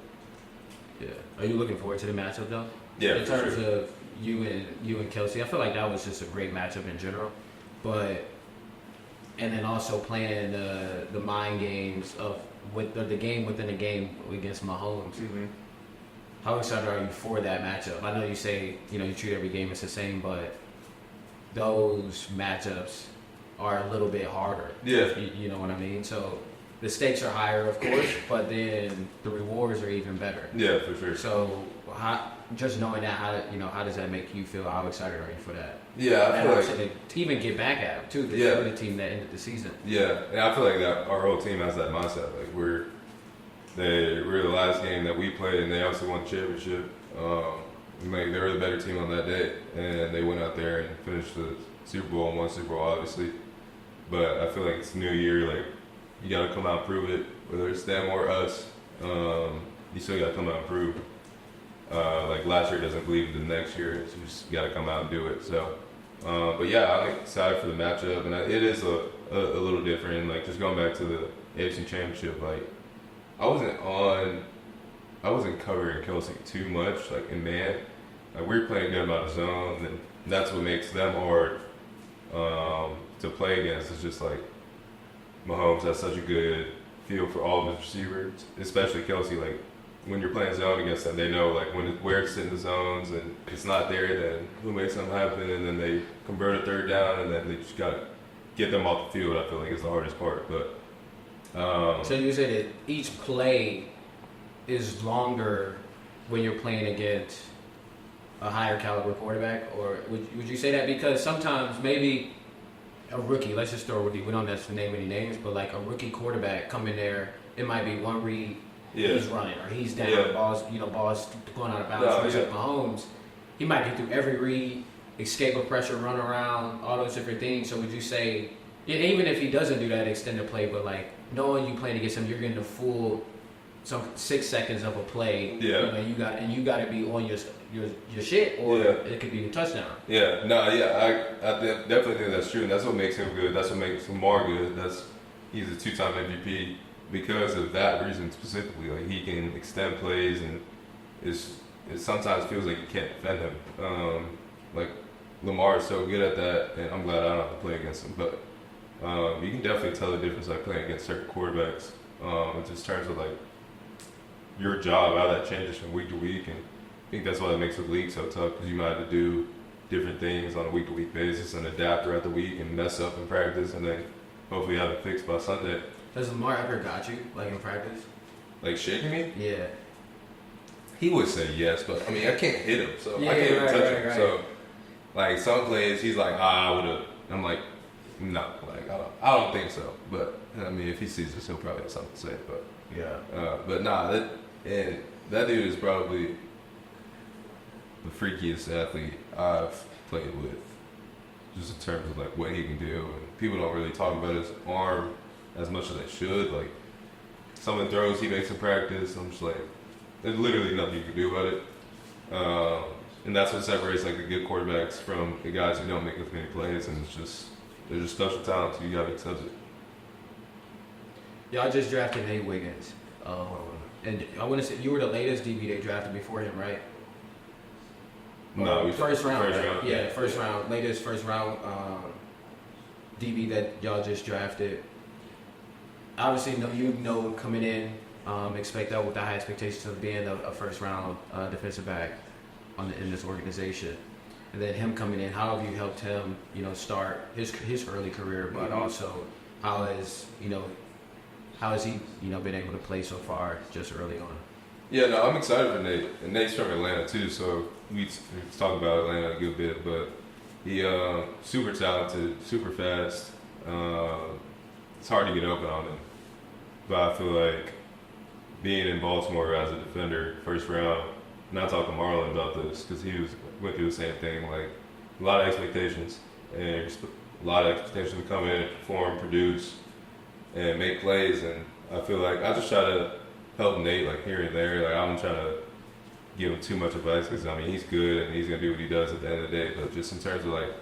Yeah. Are you looking forward to the matchup though? Yeah. In terms of you and Kelsey, I feel like that was just a great matchup in general, and then also playing the mind games of with the game within the game against Mahomes. Mm-hmm. How excited are you for that matchup? I know you say you treat every game as the same, but those matchups are a little bit harder. Yeah. You know what I mean? So the stakes are higher, of course, but then the rewards are even better. Yeah, for sure. So just knowing that, how does that make you feel? How excited are you for that? Yeah, I feel like to even get back at them too. They're the team that ended the season. Yeah, and I feel like that our whole team has that mindset. Like we're the last game that we played, and they also won the championship. They were the better team on that day, and they went out there and finished the Super Bowl and won Super Bowl, obviously. But I feel like it's a new year. Like you got to come out and prove it, whether it's them or us. You still got to come out and prove. Like last year doesn't believe the next year. So you just got to come out and do it. So, but yeah, I'm excited for the matchup, and it is a little different. Like just going back to the AFC Championship, like I wasn't covering Kelsey too much, like in man. Like we were playing good about the zone, and that's what makes them hard to play against. It's just like Mahomes has such a good feel for all of his receivers, especially Kelsey. Like when you're playing zone against them, they know like where to sit in the zones, and if it's not there, then who makes something happen, and then they convert a third down, and then they just gotta get them off the field. I feel like it's the hardest part. But so you say that each play is longer when you're playing against a higher caliber quarterback, or would you say that because sometimes maybe a rookie, let's just throw a rookie, we don't necessarily name any names, but like a rookie quarterback come in there, it might be one read, he's running, or he's down, balls going out of bounds. Like Mahomes, he might get through every read, escape a pressure, run around, all those different things. So would you say, even if he doesn't do that extended play, but like knowing you playing against him, you're getting the full 6 seconds of a play. Yeah. You got to be on your shit, or it could be a touchdown. Yeah. No. Yeah. I definitely think that's true, and that's what makes him good. That's what makes Lamar good. He's a 2-time MVP because of that reason specifically. Like he can extend plays, and it sometimes feels like you can't defend him. Like Lamar is so good at that, and I'm glad I don't have to play against him. But you can definitely tell the difference like playing against certain quarterbacks. In just terms of like your job, how that changes from week to week, and I think that's why it makes the league so tough, because you might have to do different things on a week-to-week basis and adapt throughout the week and mess up in practice, and then hopefully have it fixed by Sunday. Has Lamar ever got you, like in practice? Like shaking me? Yeah. He would say yes, but I mean I can't hit him, so I can't even touch him. Right. So like some plays, he's like, I would have. I'm like, no, like I don't think so. But I mean, if he sees this, he'll probably have something to say. But yeah. But nah, that dude is probably the freakiest athlete I've played with, just in terms of like what he can do. And people don't really talk about his arm as much as they should. Like some of the throws he makes in practice, I'm just like, there's literally nothing you can do about it. And that's what separates like the good quarterbacks from the guys who don't make as many plays. And they're just special talents. You gotta accept it. Y'all just drafted Nate Wiggins. And I want to say you were the latest DB they drafted before him, right? No, first round. First round. Yeah, first round. Latest first round DB that y'all just drafted. Obviously, coming in, expect that with the high expectations of being a first round defensive back in this organization. And then him coming in, how have you helped him, start his early career, but also how has he, been able to play so far just early on? Yeah, no, I'm excited for Nate. And Nate's from Atlanta too, so we talk about Atlanta a good bit. But he super talented, super fast. It's hard to get open on him. But I feel like being in Baltimore as a defender, first round, and I talked to Marlon about this because he went through the same thing. Like a lot of expectations, and a lot of expectations to come in, perform, produce, and make plays. And I feel like I just try to help Nate like here and there. Like I'm trying to give him too much advice because I mean he's good and he's gonna do what he does at the end of the day. But just in terms of like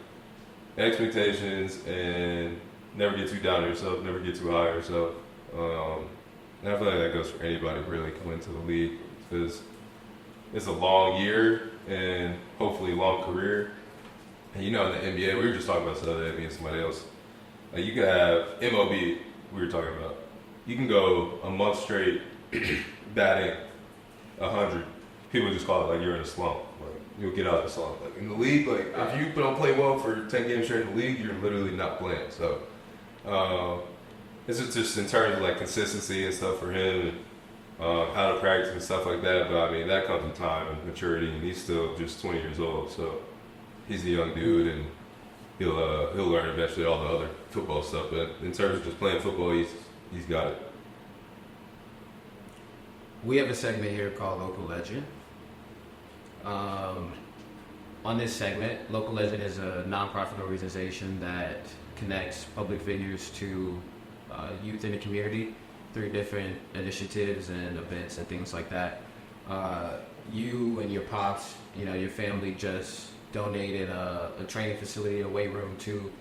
expectations and never get too down on yourself, never get too high on yourself. And I feel like that goes for anybody really coming into the league because it's a long year and hopefully a long career. And in the NBA, we were just talking about this the other day, me and somebody else. Like you could have MOB, we were talking about. You can go a month straight batting 100. People just call it like you're in a slump. Like you'll get out of the slump. Like in the league, like if you don't play well for 10 games straight in the league, you're literally not playing. So this is just in terms of like consistency and stuff for him and how to practice and stuff like that. But I mean that comes with time and maturity, and he's still just 20 years old. So he's a young dude, and he'll learn eventually all the other football stuff. But in terms of just playing football, he's got it. We have a segment here called Local Legend. On this segment, Local Legend is a nonprofit organization that connects public figures to youth in the community through different initiatives and events and things like that. You and your pops, your family just donated a training facility, a weight room to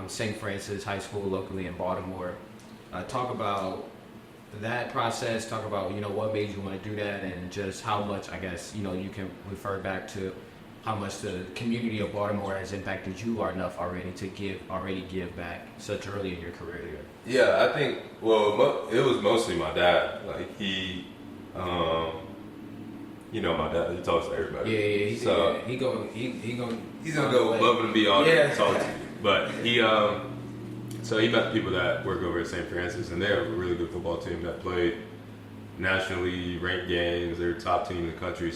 St. Francis High School locally in Baltimore. Talk about that process, talk about, what made you want to do that and just how much, I guess, you can refer back to how much the community of Baltimore has impacted you enough already to give back such early in your career here? Yeah, I think, it was mostly my dad. Like, he, my dad, he talks to everybody. Yeah. So he's gonna go above and beyond and talk to you. But so he met people that work over at St. Francis, and they have a really good football team that played nationally ranked games. They're the top team in the country.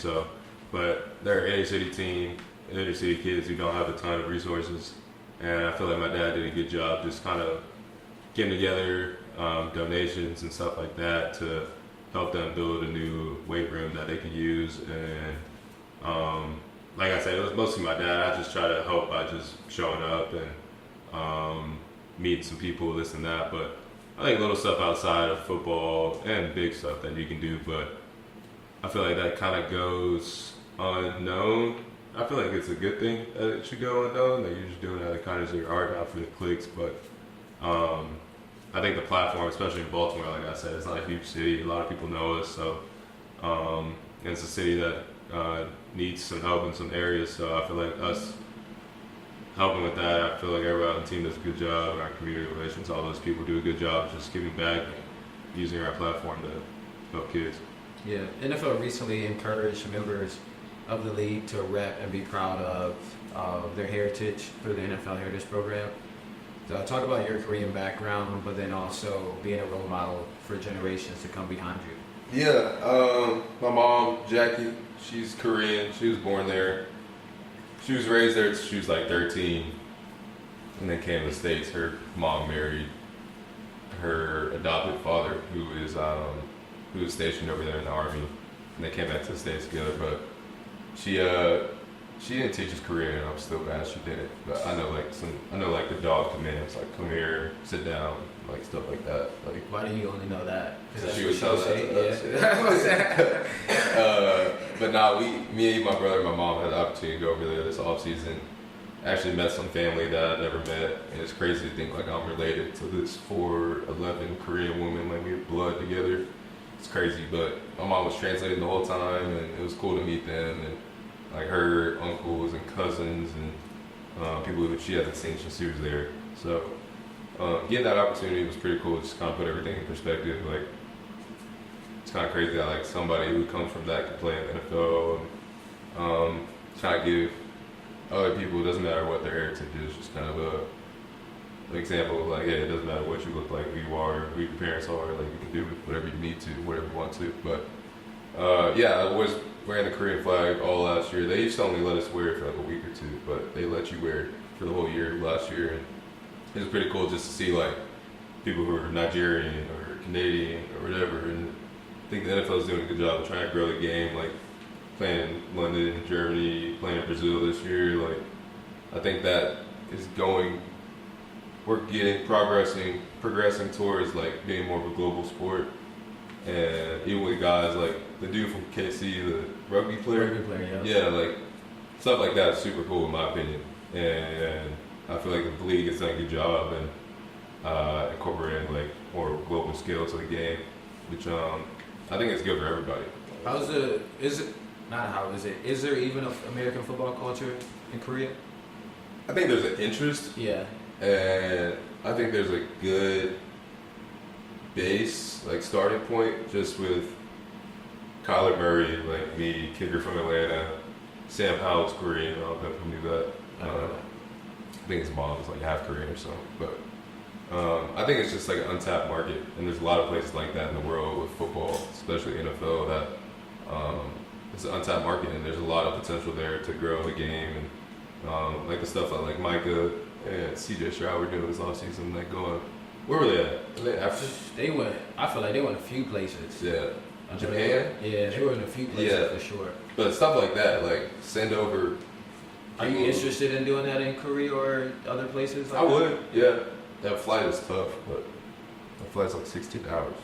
But they're an inner city team, inner city kids who don't have a ton of resources. And I feel like my dad did a good job just kind of getting together donations and stuff like that to help them build a new weight room that they could use. And like I said, it was mostly my dad. I just try to help by just showing up and meeting some people, this and that. But I think little stuff outside of football and big stuff that you can do. But I feel like that kind of goes unknown. I feel like it's a good thing that it should go unknown, that you're just doing that kind of your art out for the clicks. But I think the platform, especially in Baltimore, like I said, it's not a huge city. A lot of people know us, so and it's a city that needs some help in some areas. So I feel like us helping with that, I feel like everybody on the team does a good job. Our community relations, all those people do a good job just giving back, using our platform to help kids. Yeah, NFL recently encouraged members of the league to rep and be proud of their heritage through the NFL Heritage Program. So talk about your Korean background, but then also being a role model for generations to come behind you. Yeah, my mom, Jackie, she's Korean. She was born there. She was raised there until she was like 13, and then came to the States. Her mom married her adopted father, who was stationed over there in the Army, and they came back to the States together. But she didn't teach us Korean, and I'm still glad she didn't. But I know like the dog commands, like come here, sit down, like stuff like that. Like, why do you only know that? Because she would tell that to us. But now me and my brother and my mom had the opportunity to go over there this off season. Actually met some family that I never met, and it's crazy to think like I'm related to this 4'11" Korean woman. Like we have blood together. It's crazy, but my mom was translating the whole time, and it was cool to meet them and like her uncles and cousins and people who she hasn't seen since she was there. So getting that opportunity was pretty cool. Just kind of put everything in perspective. Like it's kind of crazy that like somebody who comes from that could play in the NFL. And, try to give other people, it doesn't matter what their heritage is, just kind of an example of like, yeah, it doesn't matter what you look like, who you are, who your parents are, like you can do whatever you need to, whatever you want to. But I was wearing the Korean flag all last year. They used to only let us wear it for like a week or two, but they let you wear it for the whole year last year. And it was pretty cool just to see like people who are Nigerian or Canadian or whatever. And I think the NFL is doing a good job of trying to grow the game, like playing in London, Germany, playing in Brazil this year. Like I think that is we're progressing towards like being more of a global sport. And even with guys like the dude from KC, the rugby player, yeah, like stuff like that is super cool in my opinion. And I feel like the league has done a good job and incorporating like more global scale to the game, which I think it's good for everybody. Is there even an American football culture in Korea? I think there's an interest. Yeah. And I think there's a good base, like starting point, just with Kyler Murray, like me, kicker from Atlanta, Sam Howell's Korean. I don't know if you knew that. I think his mom was like half Korean or something. But I think it's just like an untapped market, and there's a lot of places like that in the world with football, especially NFL, that it's an untapped market, and there's a lot of potential there to grow the game, and like the stuff like Micah and CJ Stroud were doing this offseason, like going. Where were they at? I feel like they went a few places. Yeah. Japan? Yeah, they were in a few places for sure. But stuff like that, like send over. Are you interested in doing that in Korea or other places? I would, yeah. That flight is tough, but that flight's like 16 hours.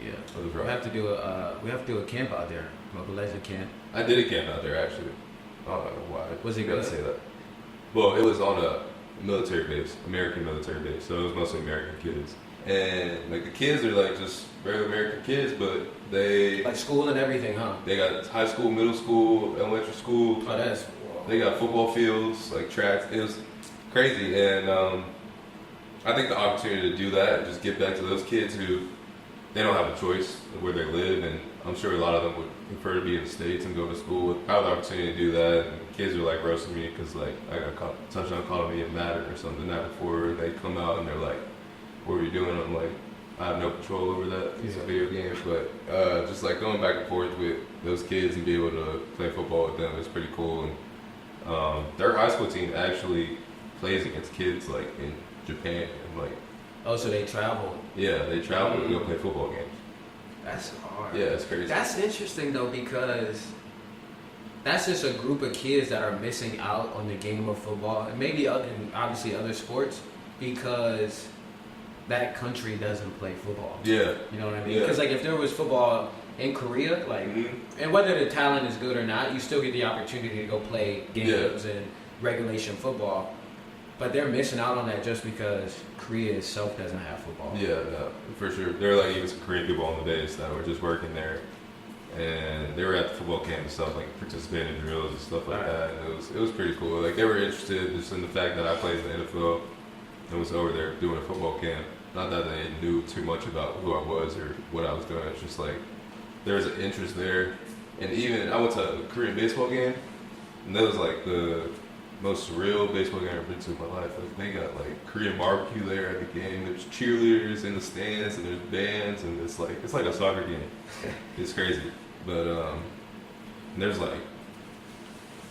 Yeah. Right. We have to do a camp out there, mobilization camp. I did a camp out there actually. I don't know why. Was it good? Say that. Well, it was on a military base, American military base, so it was mostly American kids. And like the kids are like just regular American kids, but they like school and everything, huh? They got high school, middle school, elementary school. Oh, that's They got football fields, like tracks. It was crazy, and I think the opportunity to do that and just get back to those kids who they don't have a choice of where they live, and I'm sure a lot of them would prefer to be in the States and go to school. I have the opportunity to do that, and kids are like roasting me because like I got a touchdown calling me a Madden or something that before they come out and they're like, "What are you doing?" I'm like, I have no control over that. It's a video game, but just like going back and forth with those kids and be able to play football with them is pretty cool. And their high school team actually plays against kids like in Japan and like. Oh, so they travel? Yeah, they travel to go play football games. That's hard. Yeah, it's crazy. That's interesting though, because that's just a group of kids that are missing out on the game of football, and maybe obviously other sports, because that country doesn't play football. Yeah. You know what I mean? Because like if there was football in Korea, like, and whether the talent is good or not, you still get the opportunity to go play games and regulation football. But they're missing out on that just because Korea itself doesn't have football. Yeah, no, for sure. There were like even some Korean people on the base that were just working there, and they were at the football camp and stuff, like participating in drills and stuff like that. And it was pretty cool. Like they were interested just in the fact that I played in the NFL and was over there doing a football camp. Not that they knew too much about who I was or what I was doing. It's just like there was an interest there. And even I went to a Korean baseball game, and that was like the most surreal baseball game I've ever been to in my life. Like they got like Korean barbecue there at the game. There's cheerleaders in the stands and there's bands, and it's like a soccer game. It's crazy. But and there's like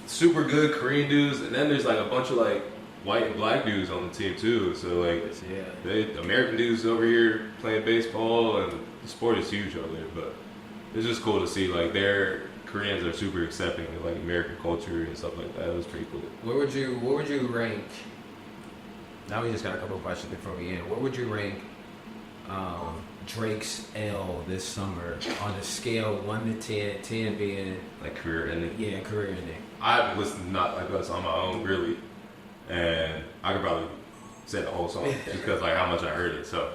super good Korean dudes, and then there's like a bunch of like white and black dudes on the team too. So like they American dudes over here playing baseball, and the sport is huge over there. But it's just cool to see like their Koreans are super accepting of like American culture and stuff like that. It was pretty cool. Where would you rank? Now we just got a couple of questions before we end. Where would you rank Drake's L this summer on a scale 1 to 10, 10 being like career ending? Yeah, career ending. I haven't listened to Not Like Us on my own really, and I could probably say the whole song because like how much I heard it. So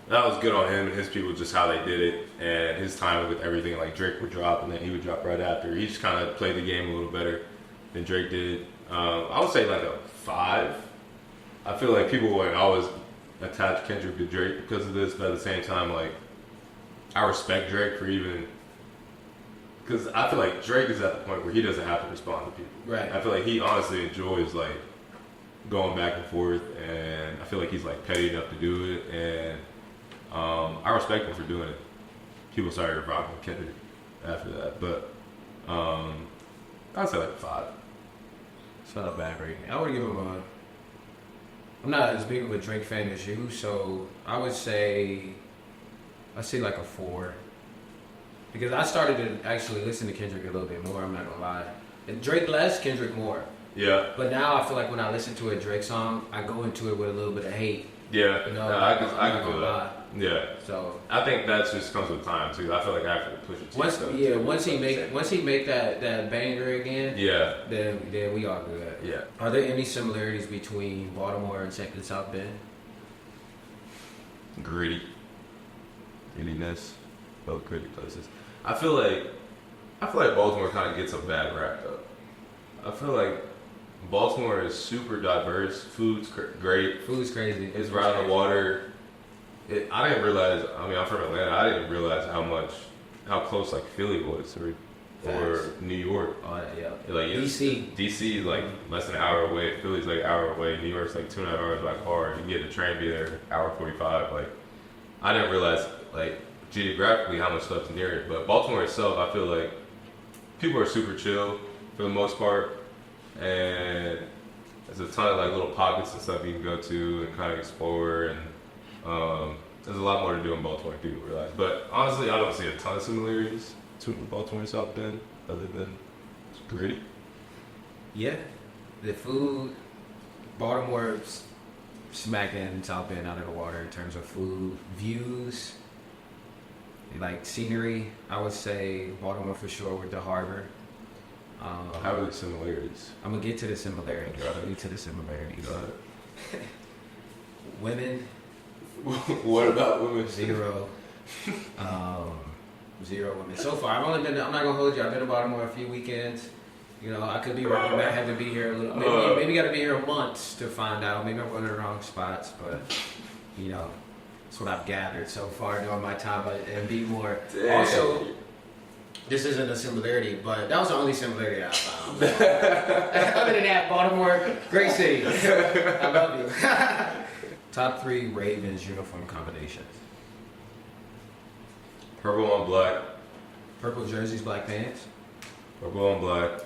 that was good on him and his people, just how they did it and his timing with everything. Like Drake would drop and then he would drop right after. He just kind of played the game a little better than Drake did. I would say like a 5. I feel like people would always attach Kendrick to Drake because of this, but at the same time, like I respect Drake for even, because I feel like Drake is at the point where he doesn't have to respond to people. Right. I feel like he honestly enjoys like going back and forth, and I feel like he's like petty enough to do it, and I respect him for doing it. People started rocking Kendrick after that, but I'd say like a 5. It's not a bad rating. I would give him a. I'm not as big of a Drake fan as you, so I would say, I'd say like a 4. Because I started to actually listen to Kendrick a little bit more, I'm not gonna lie. And Drake less, Kendrick more. Yeah. But now I feel like when I listen to a Drake song, I go into it with a little bit of hate. Yeah, you know, I can feel that. lie. Yeah. So I think that just comes with time too. I feel like I have to push it. Once he make that banger again, then we all good. Yeah. Are there any similarities between Baltimore and South Bend? Grittiness, both gritty places. I feel like Baltimore kind of gets a bad rap though. I feel like Baltimore is super diverse. Food's great. Food's crazy. It's right on the water. I didn't realize. I mean, I'm from Atlanta. I didn't realize how close like Philly was, or New York. Oh yeah. Like DC is like less than an hour away. Philly's like an hour away. New York's like 2.5 hours by car. You can get the train, be there hour 45. Like I didn't realize like geographically how much stuff's near it. But Baltimore itself, I feel like people are super chill for the most part, and there's a ton of like little pockets and stuff you can go to and kind of explore, and there's a lot more to do in Baltimore than people realize. But honestly, I don't see a ton of similarities between Baltimore and South Bend other than it's gritty. Yeah, the food, Baltimore's smacking South Bend out of the water in terms of food, views, like scenery. I would say Baltimore for sure with the harbor. How are the similarities? I'm gonna get to the similarities. Women. What about women? 0. 0 women. So far, I'm not gonna hold you. I've been to Baltimore a few weekends. You know, I could be wrong. I had to be here a little. Maybe got to be here months to find out. Maybe I'm going to the wrong spots, but you know, that's what I've gathered so far during my time and be more. Damn. Also, this isn't a similarity, but that was the only similarity I found. Other than that, Baltimore, great city. I love you. Top 3 Ravens uniform combinations. Purple on black. Purple jerseys, black pants. Purple on black.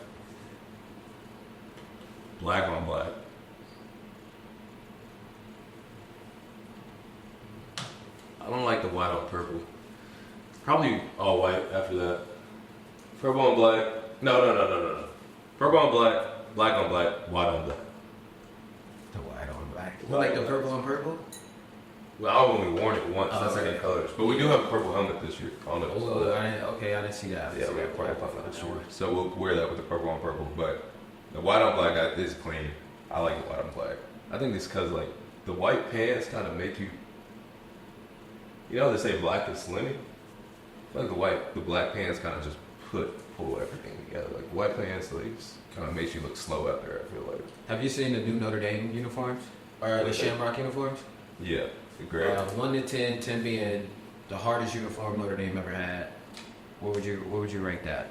Black on black. I don't like the white on purple. Probably all white after that. Purple on black. No. Purple on black, black on black, white on black. The white on black. You like the purple on purple? Well, I've only worn it once. That's okay. like colors. But we do have a purple helmet this year. I don't know if you saw that. I didn't see that. Yeah, we have purple helmet this year. So we'll wear that with the purple on purple. But the white on black is clean. I like the white on black. I think it's because like the white pants kind of make you. You know they say black is slimming. I feel like the black pants kind of just pull everything together. Like white pants, like kind of makes you look slow out there. I feel like. Have you seen the new Notre Dame uniforms or the Shamrock uniforms? Yeah, great. 1 to 10, 10 being the hardest uniform Notre Dame ever had. What would you rank that?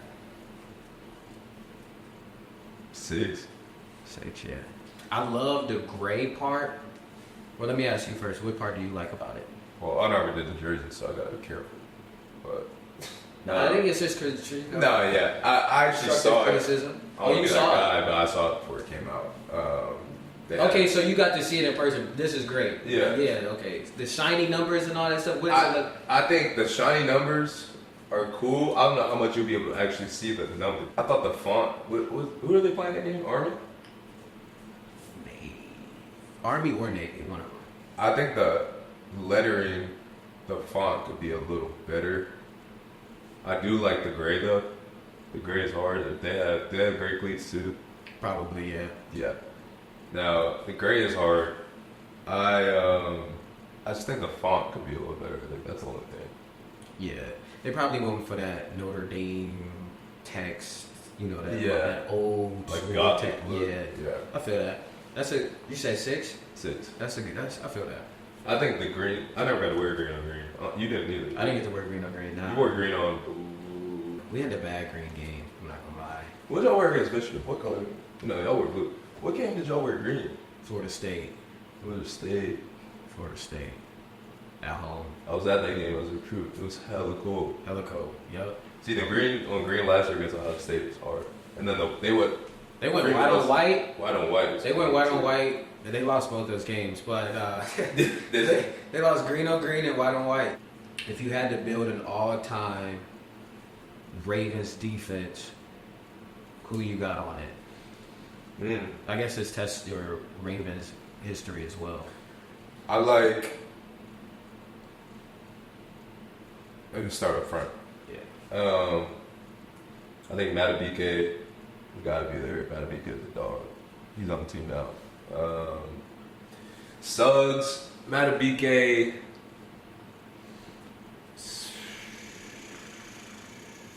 6. 6, yeah. I love the gray part. Well, let me ask you first. What part do you like about it? Well, I never did the jersey, so I gotta be careful. But no, I think it's just because. No, yeah, I actually saw criticism. it. Oh, you saw it? But I saw it before it came out. Okay, so you got to see it in person. This is great. Yeah. Yeah. Okay. The shiny numbers and all that stuff. I think the shiny numbers are cool. I don't know how much you'll be able to actually see the numbers. I thought the font. Who are they playing again? Army. Navy. Army or Navy, one of them. I think the lettering, the font could be a little better. I do like the gray though. The gray is hard. They have gray cleats too. Probably, yeah. Yeah. Now the gray is hard. I just think the font could be a little better. I think that's the only thing. Yeah, they probably going for that Notre Dame text. You know that, Yeah. that old Like Gothic text. look. Yeah, Yeah. I feel that. You said 6? 6. That's a good. I feel that. I think the green. I never got to wear green on green. You didn't either. I didn't get to wear green on green. Nah. You wore green on. Ooh. We had a bad green game. I'm not gonna lie. What y'all wear against Michigan? What color? No, y'all wear blue. What game did y'all wear green? Florida State. Florida State. At home. I was at that game as a recruit. It was hella cool. Hella cold. Yep. See, the green on green last year against Ohio State was hard. And then they went white green on white. White on white. They went white on white. And they lost both those games, but Did they? They lost green on green and white on white. If you had to build an all-time Ravens defense, who you got on it? I guess this tests your Ravens history as well. I like. Let me start up front. Yeah. I think Adafe got to be there. Adafe is the dog. He's on the team now. Suggs, Adafe,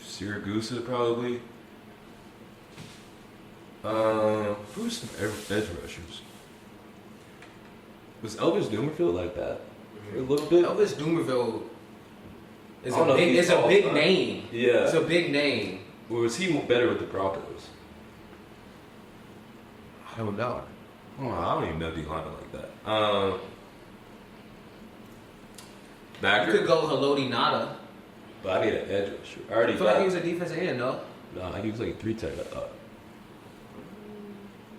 Syracuse probably. Who's some edge rushers? Was Elvis Dumerfield like that? A little bit. Elvis Dumerville is I don't know if he's a big all-time. name. Yeah. It's a big name. Or was he better with the Broncos? I don't know. Oh, I don't even know D-line like that. Backer. You could go Haloti Nada. But I need an edge rusher. I I already feel got. like he was a defensive end, no? No, he was like a 3-tech, I thought.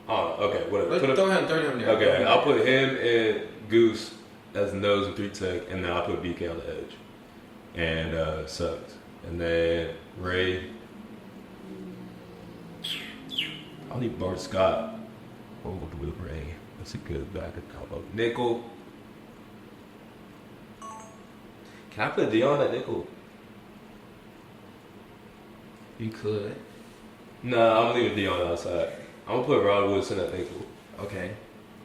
Oh, okay, whatever. Let's throw him there. Okay, I'll put him and Goose as nose and 3-tech, and then I'll put BK on the edge. And Suggs. And then Ray. I'll need Bart Scott. Hold with Ray. That's a good backup combo. Nickel. Can I put Dion at nickel? You could. Nah, I'm gonna leave Dion outside. I'm gonna put Rod Woodson at nickel. Okay.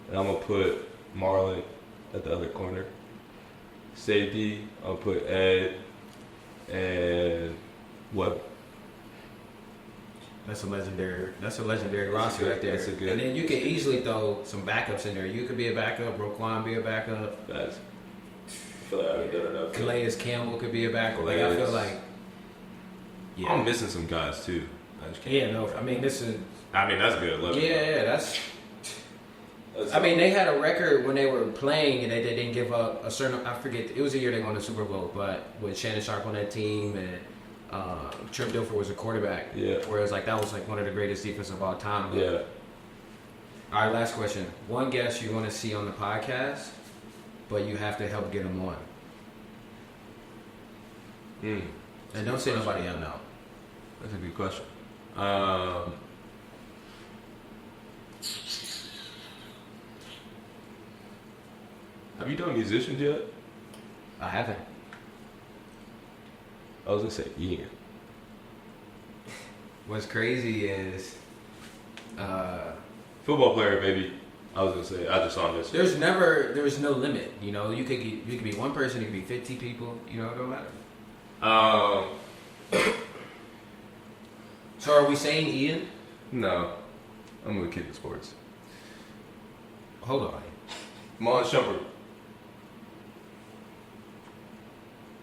And I'm gonna put Marlon at the other corner. Safety, I'll put Ed and Webb. That's a legendary roster right there. That's a good. And then you can easily throw some backups in there. You could be a backup. Roquan be a backup. That's. I feel like I've done enough. Calais Campbell could be a backup. Like I feel like. Yeah. I'm missing some guys too. Yeah, no. I mean, this is. I mean, that's good. Yeah, that's. I mean, they had a record when they were playing, and they didn't give up a certain. I forget. It was the year they won the Super Bowl, but with Shannon Sharp on that team and Trip Dilfer was a quarterback. Yeah. Whereas like that was like one of the greatest defenses of all time. Yeah. All right, last question. One guest you want to see on the podcast, but you have to help get them on. And don't say nobody else now. That's a good question. Have you done musicians yet? I haven't. I was gonna say Ian. What's crazy is Football player, maybe. I was gonna say I just saw this. there's no limit. You know, you could be one person, you could be 50 people. You know, it don't matter. So are we saying Ian? No, I'm gonna keep it sports. Hold on. Mon Shumpert.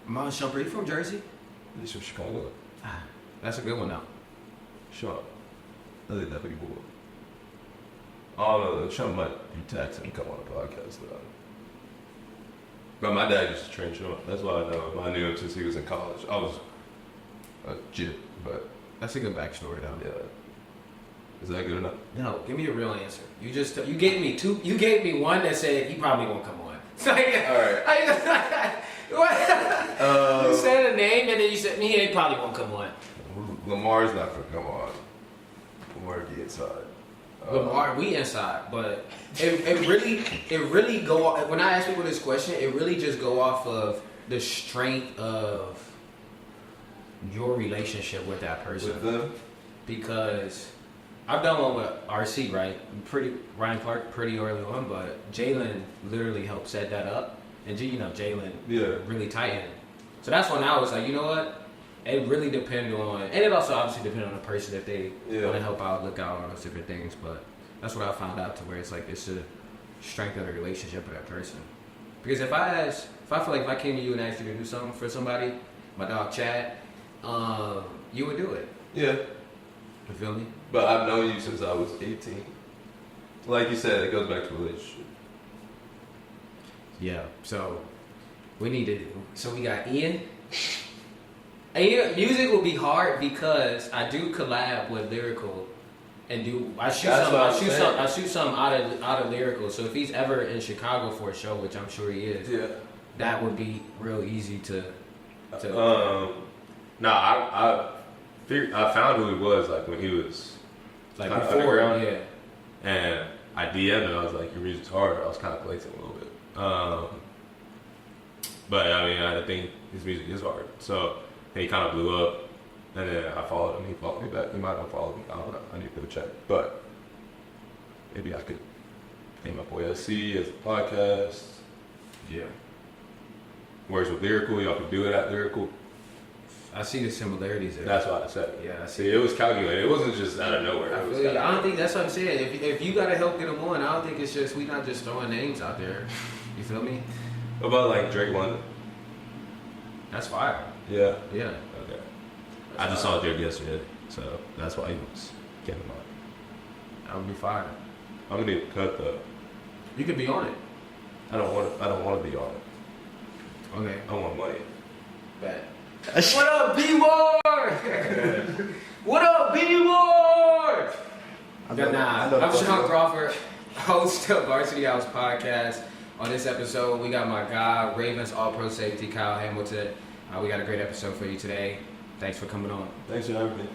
Mon Shumpert, you from Jersey? He's from Chicago. That's a good one now. Sean. I think that'd be cool. I don't know. Sean might be taxing and come on a podcast though. But my dad used to train Sean. That's why I know him. I knew him since he was in college. I was a jit, but That's a good backstory though. yeah. Is that good enough? No, give me a real answer. You gave me two. You gave me one that said he probably won't come on. So, yeah, All right. You said a name and then you said he probably won't come on. Lamar's not gonna come on. Lamar be inside. Lamar, we inside, but it really go off. When I ask people this question, it really just go off of the strength of your relationship with that person. With them? Because I've done one with RC, right? Ryan Clark pretty early on, but Jalen literally helped set that up, and Jalen really tightened. So that's when I was like, you know what? It really depends on, and it also obviously depends on the person if they want to help out, look out on those different things. But that's what I found out to where it's like it's the strength of the relationship with that person. Because if I feel like if I came to you and asked you to do something for somebody, my dog Chad, you would do it. Yeah. You feel me? But I've known you since I was 18. Like you said, it goes back to relationship. Yeah. So we got Ian. And music will be hard because I do collab with Lyrical, and I shoot some out of Lyrical. So if he's ever in Chicago for a show, which I'm sure he is, that would be real easy to. No, I found who he was like when he was like before, yeah. And I DM'd him. I was like, "Your music's hard." I was kind of blatant a little bit, but I mean, I think his music is hard. So he kind of blew up, and then I followed him. He followed me back. He might have followed me. I don't know. I need to go check, but maybe I could name up OSC as a podcast. Yeah. Whereas with Lyrical, y'all could do it at Lyrical. I see the similarities there. That's why I said it. Yeah, I see. It was calculated. It wasn't just out of nowhere. I don't think that's what I'm saying. If you gotta help get them on, I don't think it's just we not just throwing names out there. You feel me? What about like Drake London? That's fire. Yeah. Yeah. Okay. I just saw Drake yesterday, so that's why he was getting him on. That would be fire. I'm gonna need a cut though. You could be on it. I don't want to be on it. Okay. I want money. Bet. What up, B-Ward? What up, B-Ward? I'm Shaun Crawford, host of Varsity House Podcast. On this episode, we got my guy, Ravens All-Pro Safety, Kyle Hamilton. We got a great episode for you today. Thanks for coming on. Thanks for having me.